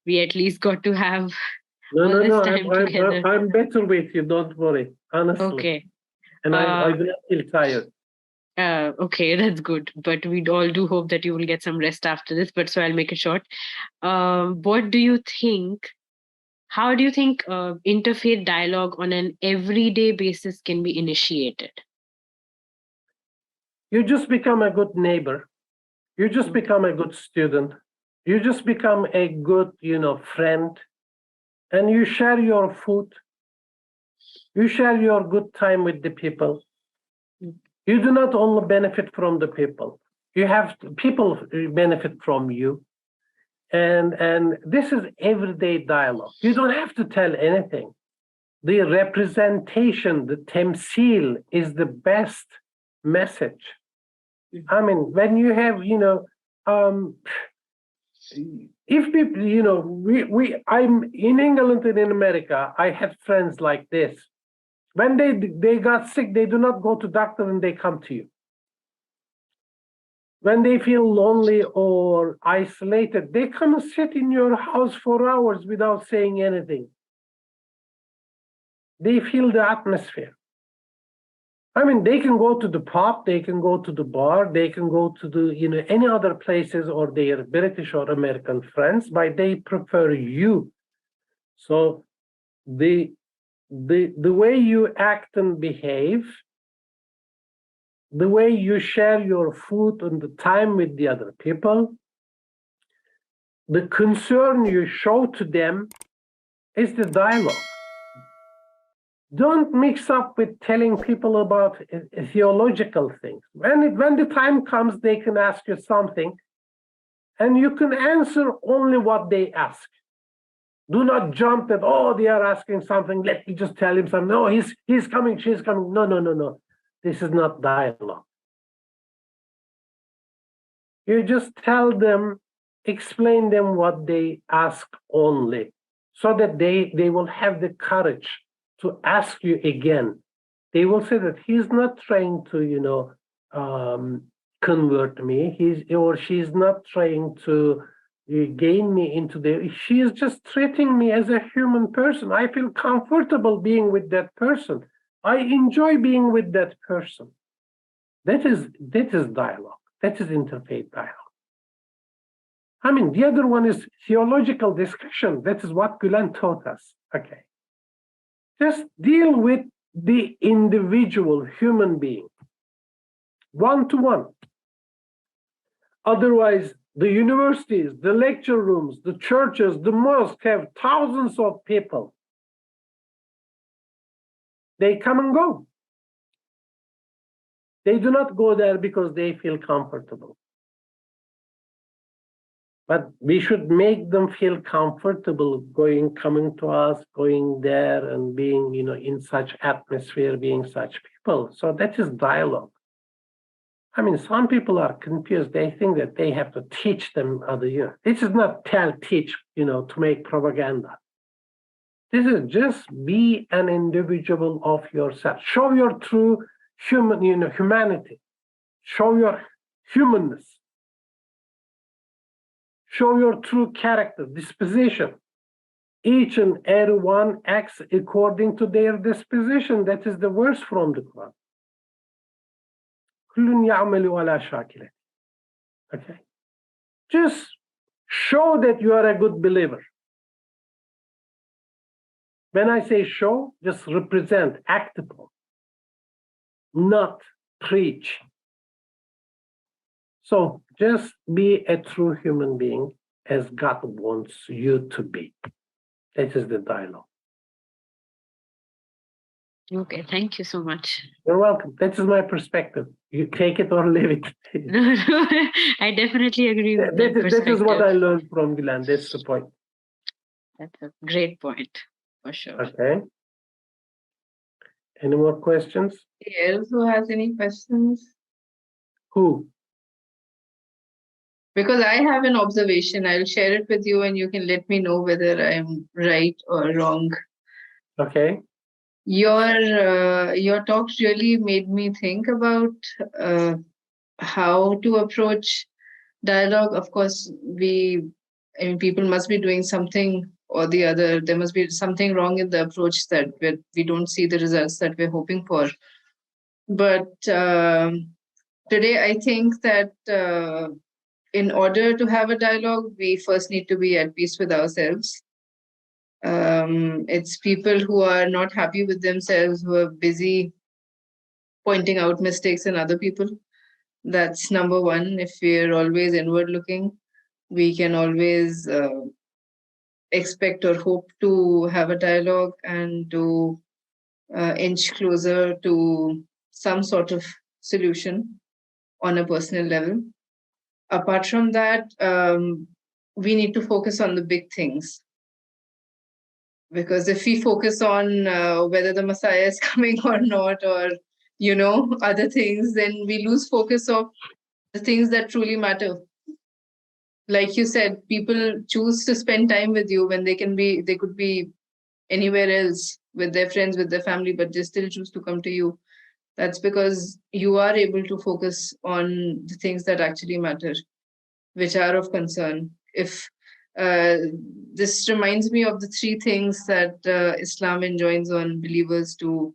we at least got to have I'm better with you. Don't worry. Honestly. Okay. And I do not feel tired. Okay, that's good. But we all do hope that you will get some rest after this. But so I'll make it short. What do you think? How do you think interfaith dialogue on an everyday basis can be initiated? You just become a good neighbor. You just become a good student. You just become a good, friend. And you share your food. You share your good time with the people. You do not only benefit from the people. You have people benefit from you. And this is everyday dialogue. You don't have to tell anything. The representation, the temsil is the best message. When you have, if people, I'm in England and in America, I have friends like this. When they got sick, they do not go to doctor and they come to you. When they feel lonely or isolated, they come and sit in your house for hours without saying anything. They feel the atmosphere. They can go to the pub, they can go to the bar, they can go to the, any other places, or their British or American friends, but they prefer you. So the way you act and behave, the way you share your food and the time with the other people, the concern you show to them is the dialogue. Don't mix up with telling people about theological things. When the time comes, they can ask you something, and you can answer only what they ask. Do not jump that, oh, they are asking something, let me just tell him something. No, he's coming, she's coming. No. This is not dialogue. You just tell them, explain them what they ask only, so that they will have the courage to ask you again. They will say that he's not trying to, convert me. He's or she's not trying to gain me into she is just treating me as a human person. I feel comfortable being with that person. I enjoy being with that person. That is dialogue. That is interfaith dialogue. I mean, the other one is theological discussion. That is what Gülen taught us. Okay. Just deal with the individual human being, one-to-one. Otherwise, the universities, the lecture rooms, the churches, the mosques have thousands of people. They come and go. They do not go there because they feel comfortable. But we should make them feel comfortable coming to us, going there and being, in such atmosphere, being such people. So that is dialogue. I mean, some people are confused. They think that they have to teach them other, This is not teach, to make propaganda. This is just be an individual of yourself. Show your true humanity. Show your humanness. Show your true character, disposition. Each and every one acts according to their disposition. That is the verse from the Quran. Okay. Just show that you are a good believer. When I say show, just represent, act upon, not preach. So just be a true human being as God wants you to be. That is the dialogue. Okay, thank you so much. You're welcome. That is my perspective. You take it or leave it. No, I definitely agree with that perspective. That is what I learned from Gülen. That's the point. That's a great point, for sure. Okay. Any more questions? Else who has any questions? Who? Because I have an observation. I'll share it with you and you can let me know whether I'm right or wrong. Okay. Your talk really made me think about how to approach dialogue. Of course, people must be doing something or the other. There must be something wrong in the approach that we don't see the results that we're hoping for. But today, I think that in order to have a dialogue, we first need to be at peace with ourselves. It's people who are not happy with themselves, who are busy pointing out mistakes in other people. That's number one. If we're always inward looking, we can always expect or hope to have a dialogue and to inch closer to some sort of solution on a personal level. Apart from that, we need to focus on the big things. Because if we focus on whether the Messiah is coming or not, or, other things, then we lose focus of the things that truly matter. Like you said, people choose to spend time with you when they could be anywhere else with their friends, with their family, but they still choose to come to you. That's because you are able to focus on the things that actually matter, which are of concern. If this reminds me of the three things that Islam enjoins on believers to,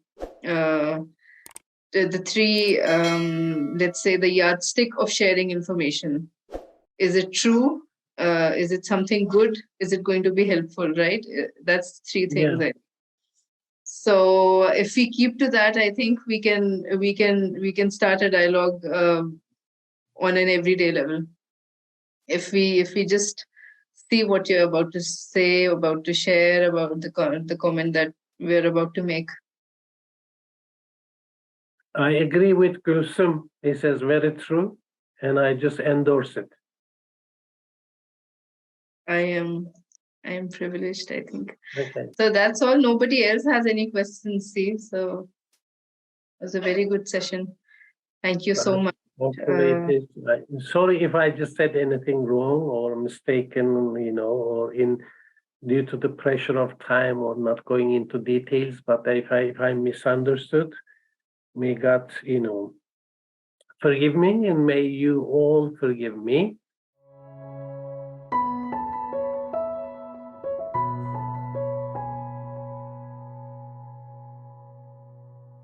the three, let's say, the yardstick of sharing information. Is it true? Is it something good? Is it going to be helpful, right? That's three things. Yeah. So if we keep to that, I think we can start a dialogue on an everyday level. If we just see what you're about to say, about to share, about the comment that we're about to make, I agree with Gülsüm. He says very true, and I just endorse it. I am privileged, I think. Okay. So that's all. Nobody else has any questions, Steve. So it was a very good session. Thank you so much. Hopefully it is. Sorry if I just said anything wrong or mistaken, or due to the pressure of time or not going into details. But if I misunderstood, may God, forgive me, and may you all forgive me.